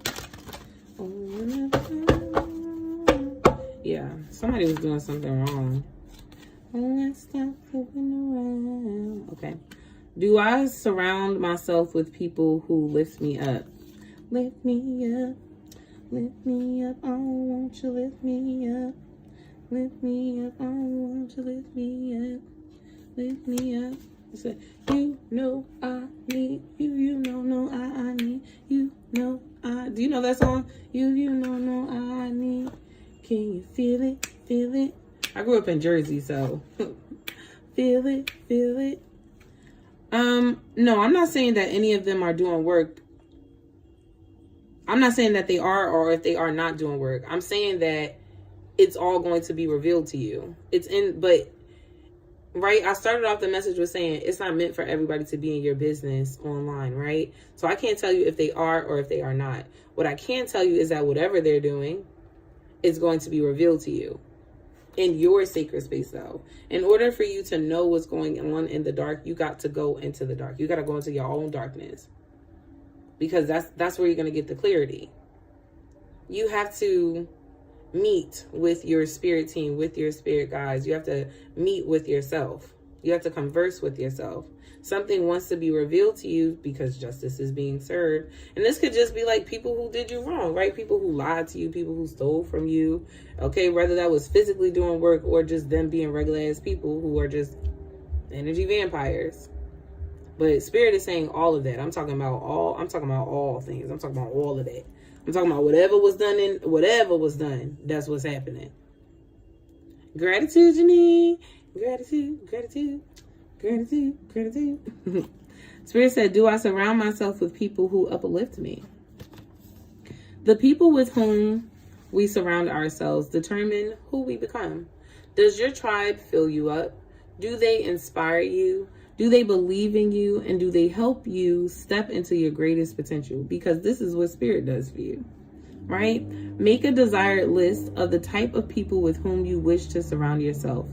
Yeah, somebody was doing something wrong. Let's stop flipping around. Okay. Do I surround myself with people who lift me up? Lift me up. Lift me up. Oh, won't you lift me up? Lift me up. Oh, won't you lift me up? Lift me up. Say, you know I need you. You know I need you. Know I. Do you know that song? You know I need. Can you feel it? Feel it? I grew up in Jersey, so feel it. Feel it. No, I'm not saying that any of them are doing work. I'm not saying that they are, or if they are not doing work. I'm saying that it's all going to be revealed to you. Right, I started off the message with saying it's not meant for everybody to be in your business online, right? So I can't tell you if they are or if they are not. What I can tell you is that whatever they're doing is going to be revealed to you in your sacred space, though. In order for you to know what's going on in the dark, you got to go into the dark. You got to go into your own darkness, because that's where you're going to get the clarity. You have to meet with your spirit team, with your spirit guides. You have to meet with yourself. You have to converse with yourself. Something wants to be revealed to you because justice is being served. And this could just be like people who did you wrong, right? People who lied to you, people who stole from you. Okay, whether that was physically doing work or just them being regular ass people who are just energy vampires. But Spirit is saying all of that. I'm talking about all things. I'm talking about all of that. I'm talking about whatever was done, that's what's happening. Gratitude, Janine. Gratitude, gratitude, gratitude, gratitude. Spirit said, do I surround myself with people who uplift me? The people with whom we surround ourselves determine who we become. Does your tribe fill you up? Do they inspire you? Do they believe in you? And do they help you step into your greatest potential? Because this is what Spirit does for you, right? Make a desired list of the type of people with whom you wish to surround yourself,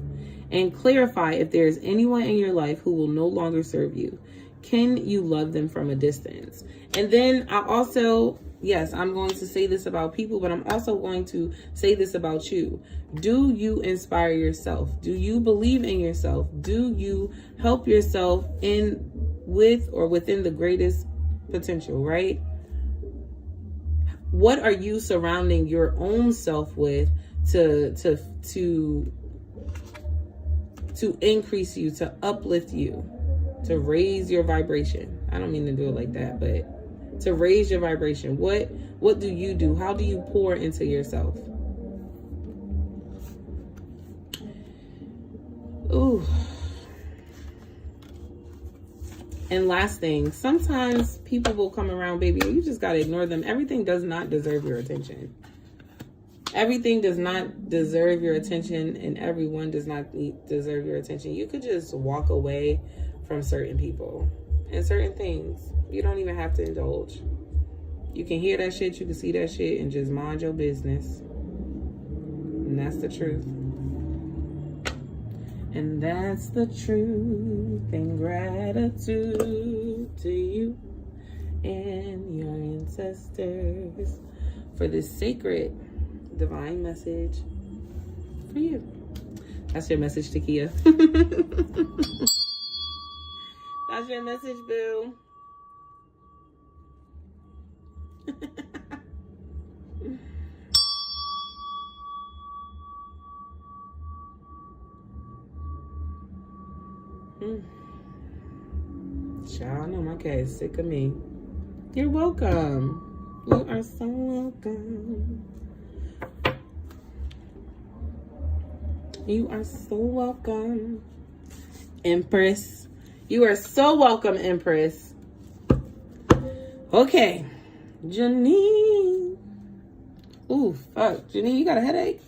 and clarify if there is anyone in your life who will no longer serve you. Can you love them from a distance? And then I also, yes, I'm going to say this about people, but I'm also going to say this about you. Do you inspire yourself? Do you believe in yourself? Do you help yourself in with or within the greatest potential, right? What are you surrounding your own self with to increase you, to uplift you, to raise your vibration? I don't mean to do it like that, but to raise your vibration. What do you do? How do you pour into yourself? Ooh. And last thing, sometimes people will come around, baby, you just got to ignore them. Everything does not deserve your attention. Everything does not deserve your attention, and everyone does not deserve your attention. You could just walk away from certain people and certain things. You don't even have to indulge. You can hear that shit, you can see that shit, and just mind your business. And that's the truth. And that's the truth. And gratitude to you and your ancestors for this sacred divine message for you. That's your message, Takia. That's your message, boo. Child, I know my cat is sick of me. You're welcome. You are so welcome. You are so welcome, Empress. You are so welcome, Empress. Okay, Janine. Ooh, fuck. Janine, you got a headache?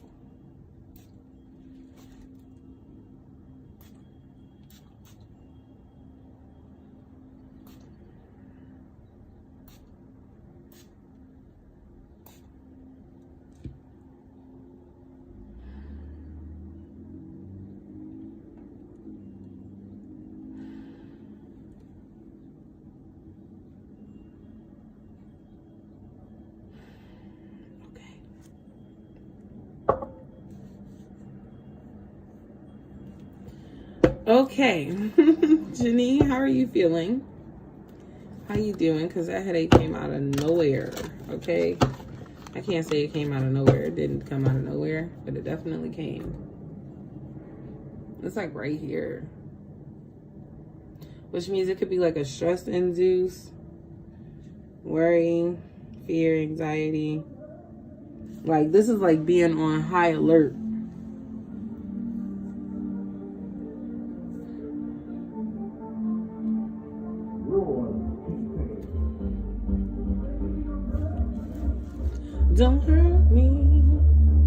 Okay, Janine, how are you feeling? How you doing? Because that headache came out of nowhere, okay? I can't say it came out of nowhere. It didn't come out of nowhere, but it definitely came. It's like right here. Which means it could be like a stress-induced, worry, fear, anxiety. Like, this is like being on high alert. Don't hurt me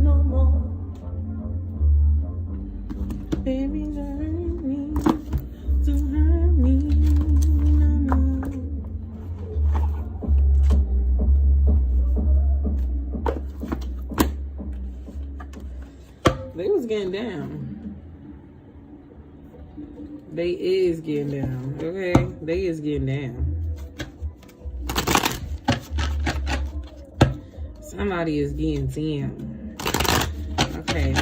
no more. Baby, don't hurt me. Don't hurt me no more. They was getting down. They is getting down, okay? They is getting down. Somebody is getting down. Okay.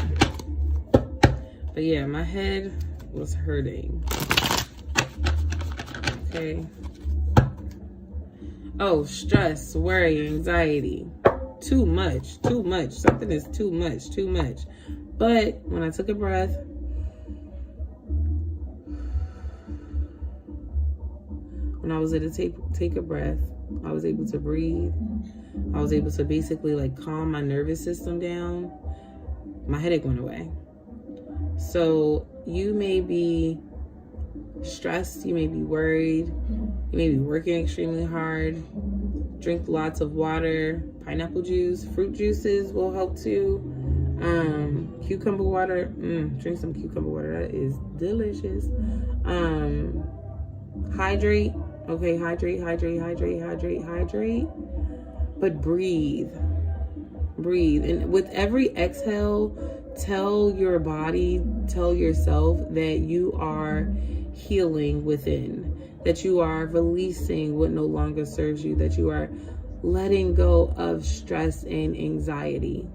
But yeah, my head was hurting. Okay. Oh, stress, worry, anxiety. Too much. Something is too much. But when I took a breath, when I was able to take a breath, I was able to breathe. I was able to basically like calm my nervous system down. My headache went away. So you may be stressed, you may be worried, you may be working extremely hard. Drink lots of water, pineapple juice, fruit juices will help too. Cucumber water, drink some cucumber water, that is delicious. Hydrate, okay, hydrate. But breathe. And with every exhale, tell your body, tell yourself that you are healing within, that you are releasing what no longer serves you, that you are letting go of stress and anxiety.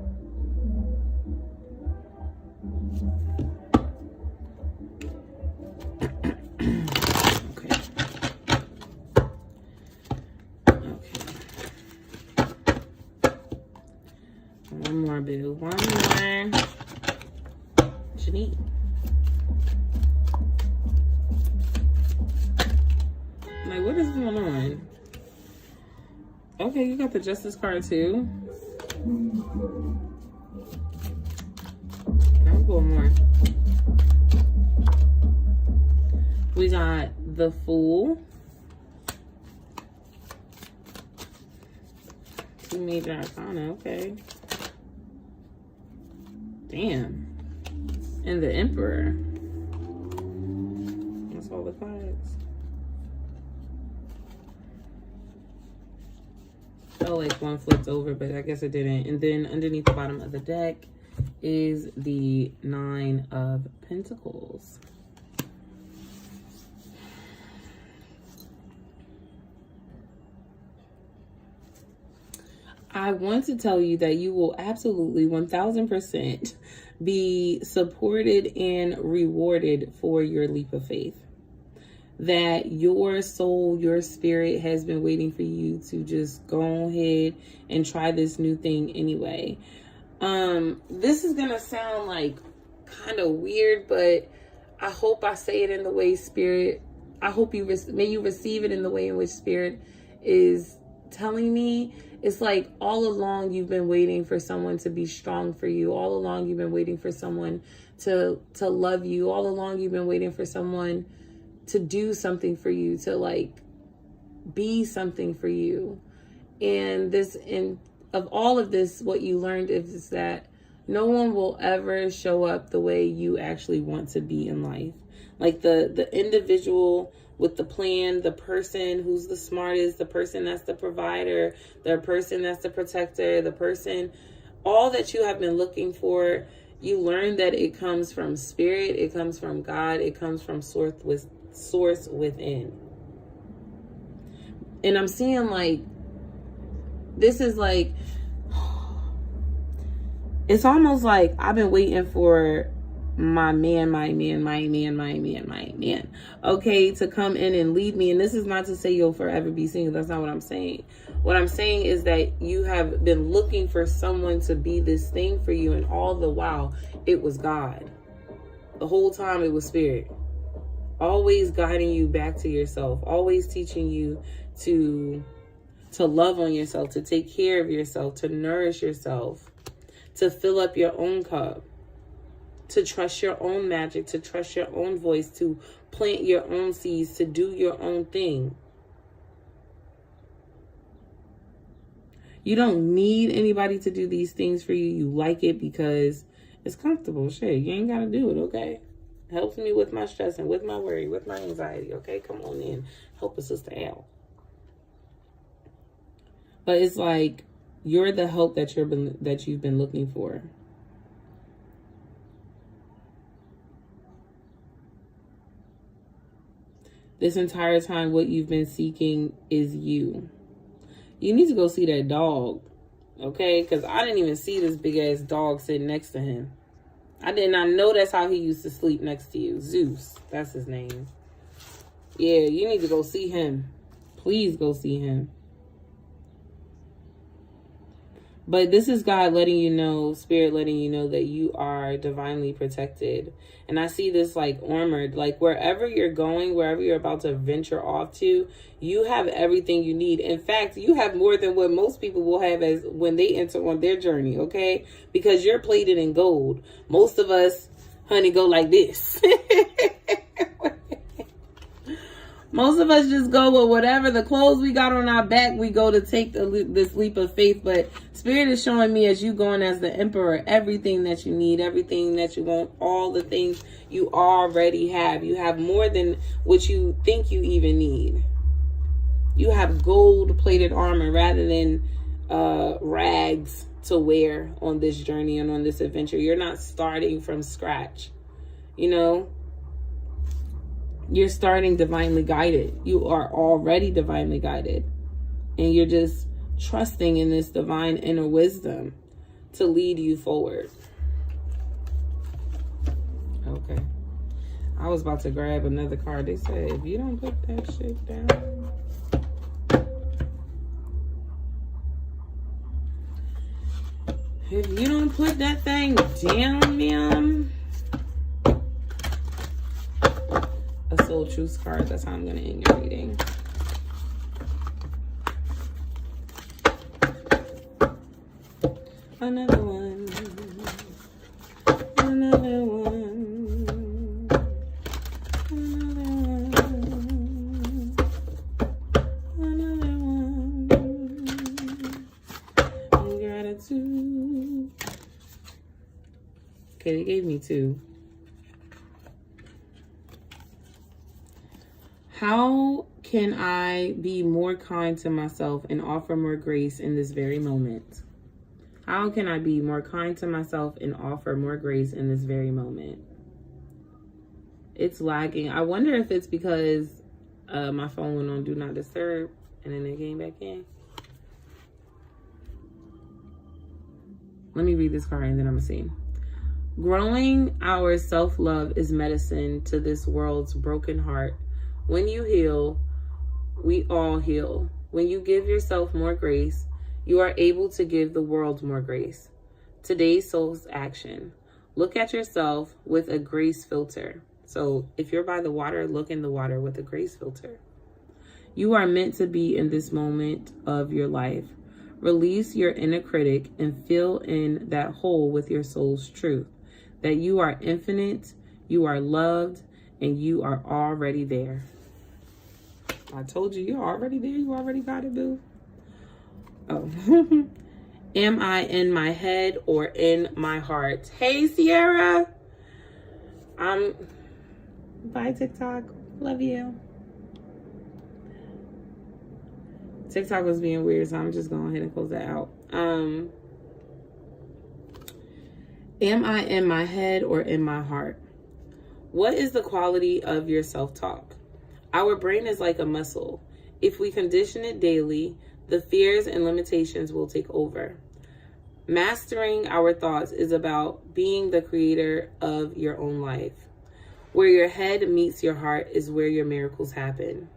One more, boo. One more. Janine. Like, what is going on? Okay, you got the Justice card too. I'll go more. We got the Fool. Two Major Arcana, okay. Damn. And the Emperor. That's all the cards. Felt like one flipped over, but I guess it didn't. And then underneath the bottom of the deck is the Nine of Pentacles. I want to tell you that you will absolutely 1000% be supported and rewarded for your leap of faith. That your soul, your spirit has been waiting for you to just go ahead and try this new thing anyway. This is going to sound like kind of weird, but I hope I say it in the way Spirit, I hope may you receive it in the way in which Spirit is telling me. It's like all along you've been waiting for someone to be strong for you. All along you've been waiting for someone to love you. All along you've been waiting for someone to do something for you, to like be something for you. And of all of this, what you learned is that no one will ever show up the way you actually want to be in life. Like the individual with the plan, the person who's the smartest, the person that's the provider, the person that's the protector, the person, all that you have been looking for, you learn that it comes from Spirit, it comes from God, it comes from source within. And I'm seeing like, this is like, it's almost like I've been waiting for my man, okay, to come in and lead me. And this is not to say you'll forever be single. That's not what I'm saying. What I'm saying is that you have been looking for someone to be this thing for you, and all the while it was God. The whole time it was Spirit, always guiding you back to yourself, always teaching you to love on yourself, to take care of yourself, to nourish yourself, to fill up your own cup, to trust your own magic, to trust your own voice, to plant your own seeds, to do your own thing. You don't need anybody to do these things for you. You like it because it's comfortable. Shit, you ain't got to do it, okay? Helps me with my stress and with my worry, with my anxiety, okay? Come on in. Help a sister out. But it's like you're the help that you've been looking for. This entire time, what you've been seeking is you. You need to go see that dog, okay? Because I didn't even see this big-ass dog sitting next to him. I did not know that's how he used to sleep next to you. Zeus, that's his name. Yeah, you need to go see him. Please go see him. But this is God letting you know, Spirit letting you know that you are divinely protected. And I see this like armored, like wherever you're going, wherever you're about to venture off to, you have everything you need. In fact, you have more than what most people will have as when they enter on their journey, okay? Because you're plated in gold. Most of us honey, go like this. Most of us just go with whatever the clothes we got on our back, we go to take this leap of faith. But Spirit is showing me, as you going as the emperor, everything that you need, everything that you want, all the things you already have. You have more than what you think you even need. You have gold-plated armor rather than rags to wear on this journey and on this adventure. You're not starting from scratch, you know. You're starting divinely guided. You are already divinely guided. And you're just trusting in this divine inner wisdom to lead you forward. Okay. I was about to grab another card. They said, if you don't put that shit down. If you don't put that thing down, ma'am. A soul truth card. That's how I'm going to end your reading. Another one. Another one. Another one. Another one. Gratitude. Okay, they gave me two. How can I be more kind to myself and offer more grace in this very moment? How can I be more kind to myself and offer more grace in this very moment? It's lagging. I wonder if it's because my phone went on Do Not Disturb and then it came back in. Let me read this card and then I'm going to see. Growing our self-love is medicine to this world's broken heart. When you heal, we all heal. When you give yourself more grace, you are able to give the world more grace. Today's soul's action. Look at yourself with a grace filter. So if you're by the water, look in the water with a grace filter. You are meant to be in this moment of your life. Release your inner critic and fill in that hole with your soul's truth. That you are infinite, you are loved, and you are already there. I told you, you're already there. You already got it, boo. Oh. Am I in my head or in my heart? Hey, Sierra. Bye, TikTok. Love you. TikTok was being weird, so I'm just going ahead and close that out. Am I in my head or in my heart? What is the quality of your self-talk? Our brain is like a muscle. If we condition it daily, the fears and limitations will take over. Mastering our thoughts is about being the creator of your own life. Where your head meets your heart is where your miracles happen.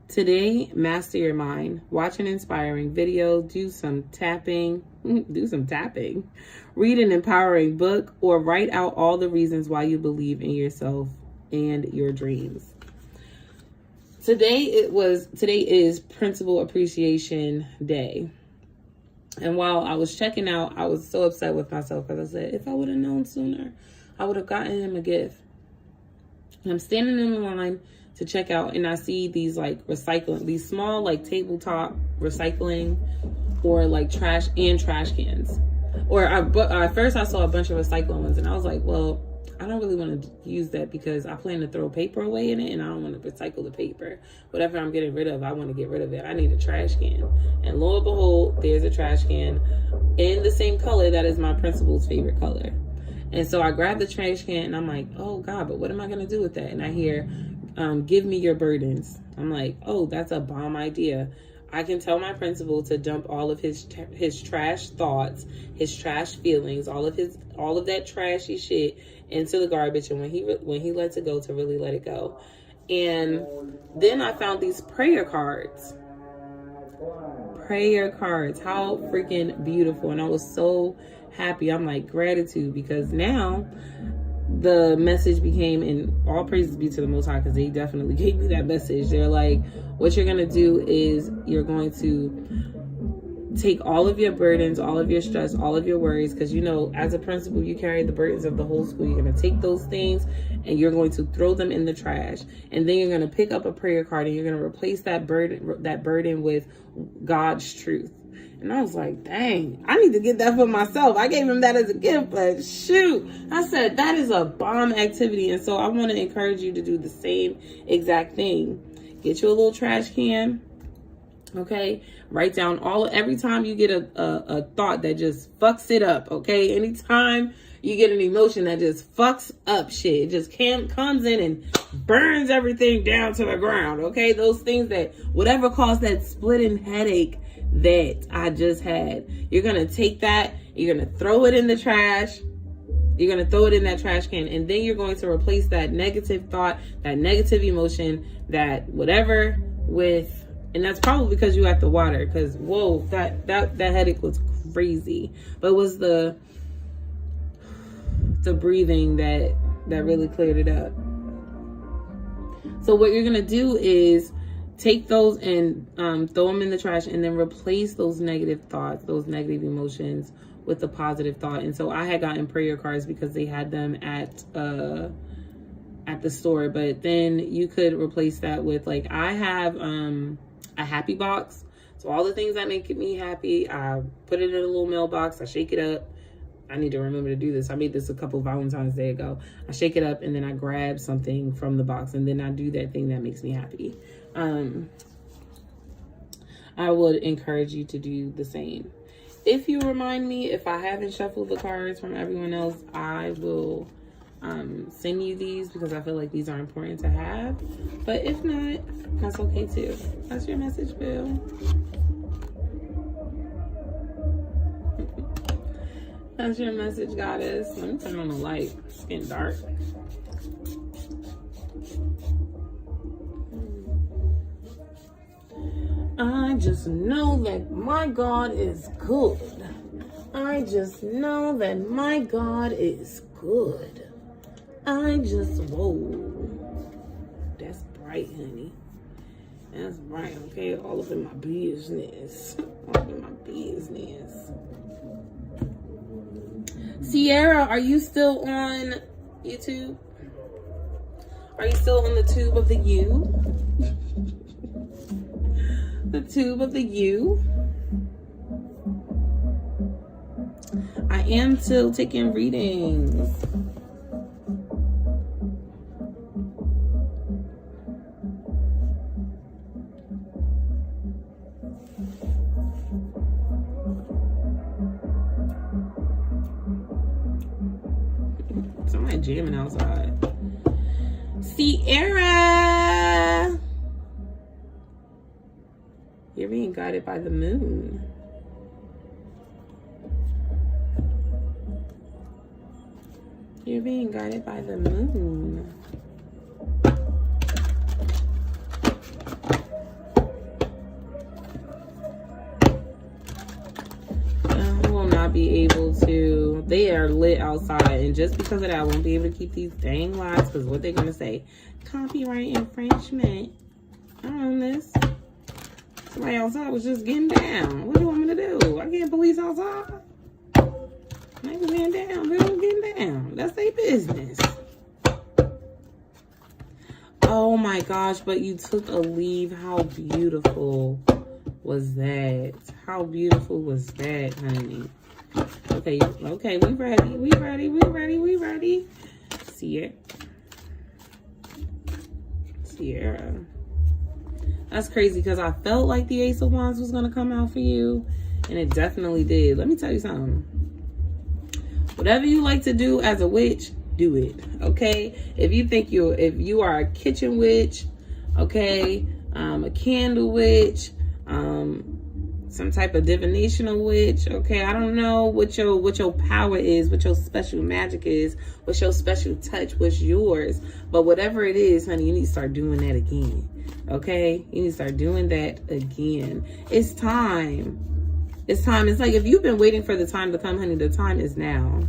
Today, master your mind. Watch an inspiring video, do some tapping, read an empowering book, or write out all the reasons why you believe in yourself and your dreams. Today is Principal Appreciation Day. And while I was checking out, I was so upset with myself because I said, if I would have known sooner, I would have gotten him a gift. And I'm standing in the line to check out, and I see these like recycling, these small like tabletop recycling or like trash cans. Or at first I saw a bunch of recycling ones and I was like, well, I don't really want to use that because I plan to throw paper away in it and I don't want to recycle the paper. Whatever I'm getting rid of, I want to get rid of it. I need a trash can. And lo and behold, there's a trash can in the same color that is my principal's favorite color. And so I grabbed the trash can and I'm like, oh God, but what am I going to do with that? And I hear, give me your burdens. I'm like, oh, that's a bomb idea. I can tell my principal to dump all of his trash thoughts, his trash feelings, all of that trashy shit into the garbage. And when he lets it go, to really let it go. And then I found these prayer cards. How freaking beautiful. And I was so happy. I'm like, gratitude, because now the message became, and all praises be to the Most High, because they definitely gave me that message. They're like, what you're going to do is you're going to take all of your burdens, all of your stress, all of your worries, because you know, as a principal, you carry the burdens of the whole school. You're going to take those things and you're going to throw them in the trash. And then you're going to pick up a prayer card and you're going to replace that burden with God's truth. And I was like, dang, I need to get that for myself. I gave him that as a gift, but shoot, I said, that is a bomb activity. And so I want to encourage you to do the same exact thing. Get you a little trash can. Okay, write down every time you get a thought that just fucks it up. Okay, anytime you get an emotion that just fucks up shit, it just comes in and burns everything down to the ground. Okay, those things that whatever caused that splitting headache that I just had, you're gonna take that, you're gonna throw it in the trash. You're going to throw it in that trash can, and then you're going to replace that negative thought, that negative emotion, that whatever with, and that's probably because you got the water, because whoa, that headache was crazy. But it was the breathing that really cleared it up. So what you're going to do is take those and throw them in the trash, and then replace those negative thoughts, those negative emotions with a positive thought. And so I had gotten prayer cards because they had them at the store, but then you could replace that with, like, I have a happy box. So all the things that make me happy, I put it in a little mailbox, I shake it up. I need to remember to do this. I made this a couple Valentine's Day ago. I shake it up and then I grab something from the box and then I do that thing that makes me happy. I would encourage you to do the same. If you remind me, if I haven't shuffled the cards from everyone else, I will send you these because I feel like these are important to have. But if not, that's okay too. That's your message, Bill. That's your message, goddess. Let me turn on the light. It's getting dark. I just know that my God is good. I just know that my God is good. Whoa. That's bright, honey. That's bright, okay? All up in my business. All up in my business. Sierra, are you still on YouTube? Are you still on the tube of the U? The tube of the U. I am still taking readings. Somebody jamming outside. Sierra! You're being guided by the moon. You're being guided by the moon. I will not be able to. They are lit outside, and just because of that, I won't be able to keep these dang lights, because what they're going to say, copyright infringement. I own this. Somebody outside was just getting down. What do you want me to do? I can't police outside. They was getting down. They was getting down. That's their business. Oh my gosh, but you took a leave. How beautiful was that? How beautiful was that, honey? Okay, we ready. Sierra. That's crazy because I felt like the Ace of Wands was going to come out for you, and it definitely did. Let me tell you something. Whatever you like to do as a witch, do it, okay? If you are a kitchen witch, okay, a candle witch, some type of divinational witch, okay? I don't know what your power is, what your special magic is, what your special touch, what's yours. But whatever it is, honey, you need to start doing that again, okay? You need to start doing that again. It's time. It's time. It's like if you've been waiting for the time to come, honey, the time is now.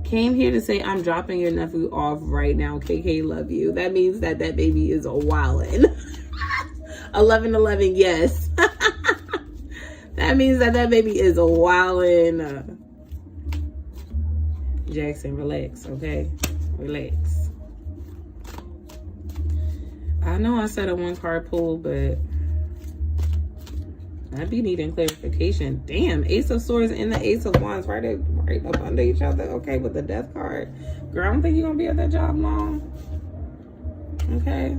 Came here to say I'm dropping your nephew off right now. KK, love you. That means that baby is a wildin'. 1111, yes. That means that baby is wildin'. Jackson, relax, okay? Relax. I know I said a one card pull, but I be needing clarification. Damn, Ace of Swords and the Ace of Wands right up under each other. Okay, with the Death card. Girl, I don't think you're gonna be at that job long. Okay.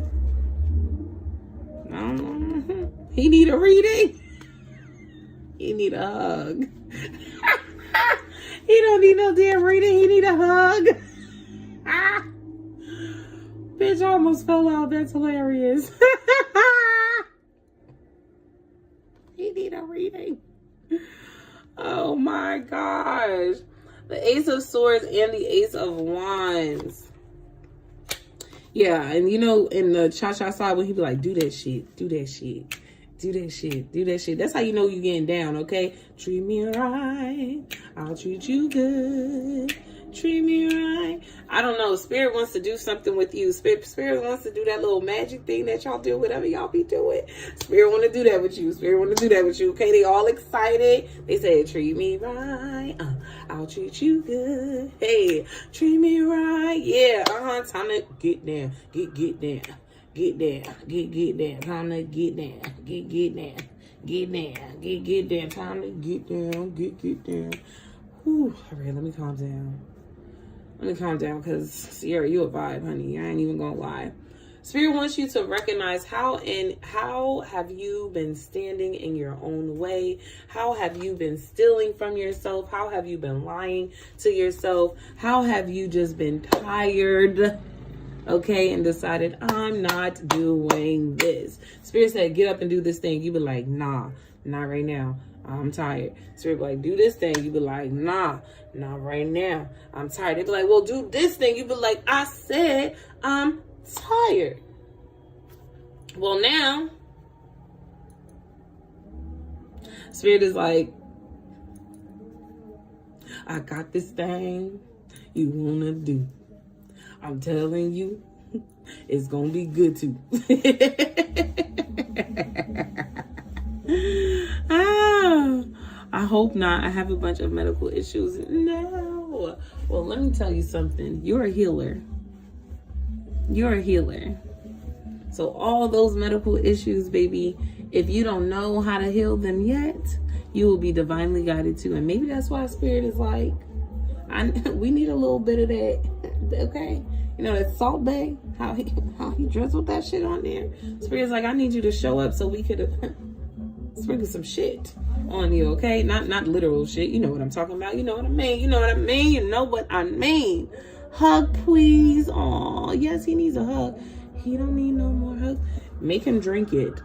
He need a reading. He need a hug. He don't need no damn reading. He need a hug. Bitch, I almost fell out. That's hilarious. He need a reading. Oh my gosh. The Ace of Swords and the Ace of Wands. Yeah, and you know, in the cha-cha side, when he be like, do that shit, do that shit, do that shit, do that shit. That's how you know you getting down, okay? Treat me right, I'll treat you good. Treat me right. I don't know. Spirit wants to do something with you. Spirit wants to do that little magic thing that y'all do, whatever y'all be doing. Spirit want to do that with you. Spirit want to do that with you. Okay, they all excited. They say, treat me right. I'll treat you good. Hey, treat me right. Yeah, time to get down. Get down. Get down. Get down. Time to get down. Get down. Get down. Get down. Time to get down. Get down. Whew. All right, let me calm down. Let me calm down, because Sierra, you a vibe, honey. I ain't even gonna lie. Spirit wants you to recognize how have you been standing in your own way? How have you been stealing from yourself? How have you been lying to yourself? How have you just been tired? Okay, and decided, I'm not doing this. Spirit said, get up and do this thing. You be like, nah, not right now. I'm tired. Spirit be like, do this thing. You be like, nah, not right now. I'm tired. They be like, well, do this thing. You be like, I said I'm tired. Well, now, Spirit is like, I got this thing you wanna do. I'm telling you, it's gonna be good too. I hope not. I have a bunch of medical issues. No. Well, let me tell you something. You're a healer. You're a healer. So all those medical issues, baby, if you don't know how to heal them yet, you will be divinely guided to. And maybe that's why Spirit is like, we need a little bit of that. Okay? You know, that Salt Bay, how he drizzled that shit on there. Spirit's like, I need you to show up so we could sprinkle some shit on you, okay? Not literal shit. You know what I'm talking about. You know what I mean. You know what I mean. You know what I mean. Hug, please. Aw, yes, he needs a hug. He don't need no more hugs. Make him drink it.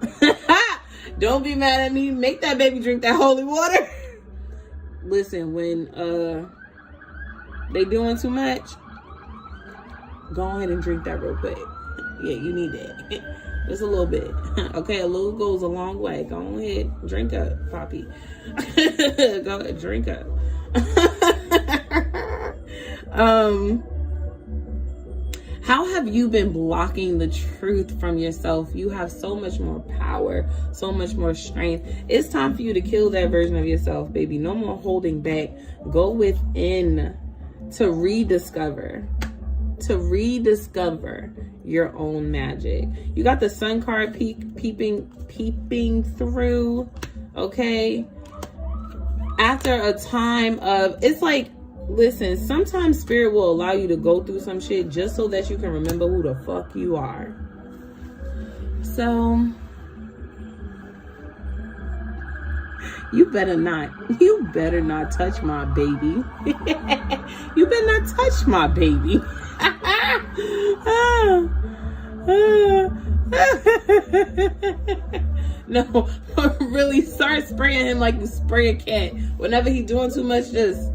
Don't be mad at me. Make that baby drink that holy water. Listen, when they doing too much, go ahead and drink that real quick. Yeah, you need that. Just a little bit. Okay, a little goes a long way. Go ahead, drink up, Poppy. Go ahead, drink up. How have you been blocking the truth from yourself? You have so much more power, so much more strength. It's time for you to kill that version of yourself, baby. No more holding back. Go within to rediscover your own magic. You got the Sun card peeping through, okay? After a time of, it's like, listen, sometimes Spirit will allow you to go through some shit just so that you can remember who the fuck you are. So, you better not touch my baby. You better not touch my baby. No, really start spraying him like you spray a cat. Whenever he's doing too much, just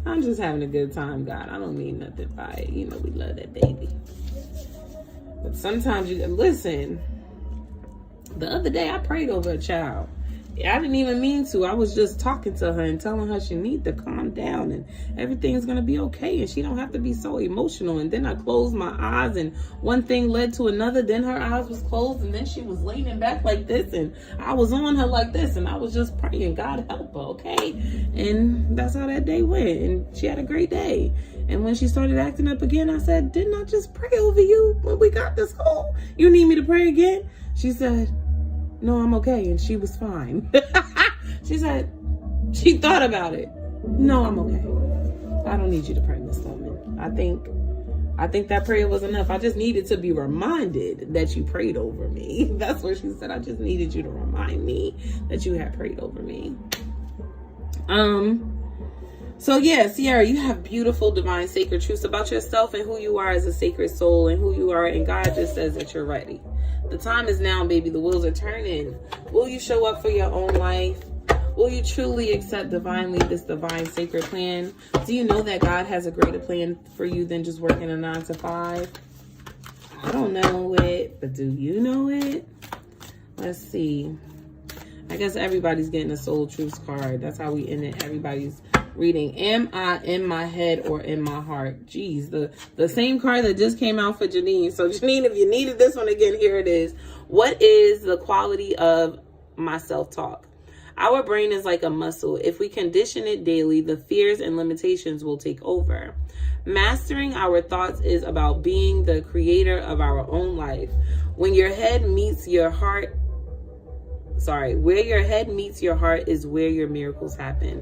I'm just having a good time, God. I don't mean nothing by it. You know we love that baby. But sometimes you listen. The other day I prayed over a child. I didn't even mean to. I was just talking to her and telling her she need to calm down and everything's going to be okay. And she don't have to be so emotional. And then I closed my eyes and one thing led to another. Then her eyes was closed and then she was leaning back like this. And I was on her like this. And I was just praying, God help her, okay? And that's how that day went. And she had a great day. And when she started acting up again, I said, didn't I just pray over you when we got this call? You need me to pray again? She said, no, I'm okay. And she was fine. She said, she thought about it. No, I'm okay. I don't need you to pray, Miss Loman. I think that prayer was enough. I just needed to be reminded that you prayed over me. That's what she said. I just needed you to remind me that you had prayed over me. So yeah, Sierra, you have beautiful divine sacred truths about yourself and who you are as a sacred soul and who you are. And God just says that you're ready. The time is now, baby. The wheels are turning. Will you show up for your own life? Will you truly accept divinely this divine sacred plan? Do you know that God has a greater plan for you than just working a 9 to 5? I don't know it, but do you know it? Let's see. I guess everybody's getting a soul truths card. That's how we end it. Everybody's reading. Am I in my head or in my heart? Geez, the same card that just came out for Janine. So Janine, if you needed this one again, here it is. What is the quality of my self-talk? Our brain is like a muscle. If we condition it daily, the fears and limitations will take over. Mastering our thoughts is about being the creator of our own life. When your head meets your heart, where your head meets your heart is where your miracles happen.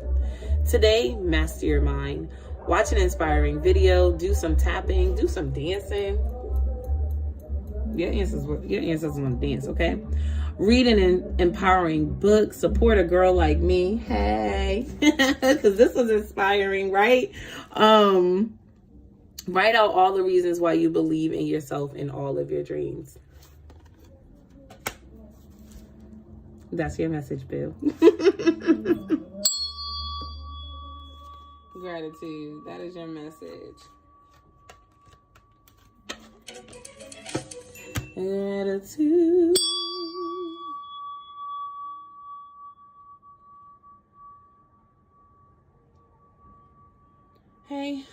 Today, master your mind. Watch an inspiring video, do some tapping, do some dancing. Your ancestors want to dance, okay? Read an empowering book. Support a girl like me. Hey, because this was inspiring, right? Write out all the reasons why you believe in yourself and all of your dreams. That's your message, Bill. Gratitude. That is your message. Gratitude. Hey,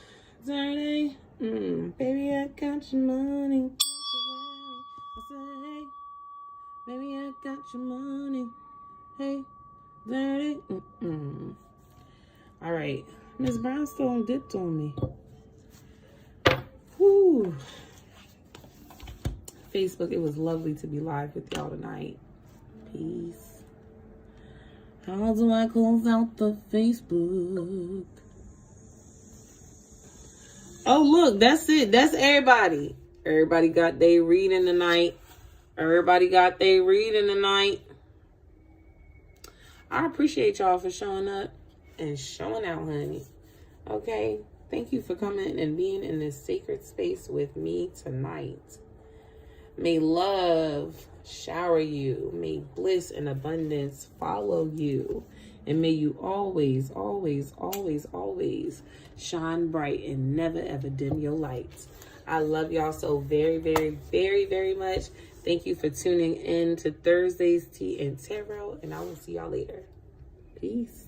dirty. Baby, I got your money. I said, hey, baby, I got your money. Hey, dirty. All right. Miss Brownstone dipped on me. Whew. Facebook, it was lovely to be live with y'all tonight. Peace. How do I close out the Facebook? Oh, look, that's it. That's everybody. Everybody got their reading tonight. Everybody got their reading tonight. I appreciate y'all for showing up and showing out, honey. Okay? Thank you for coming and being in this sacred space with me tonight. May love shower you. May bliss and abundance follow you. And may you always, always, always, always shine bright and never, ever dim your lights. I love y'all so very, very, very, very much. Thank you for tuning in to Thursday's Tea and Tarot. And I will see y'all later. Peace.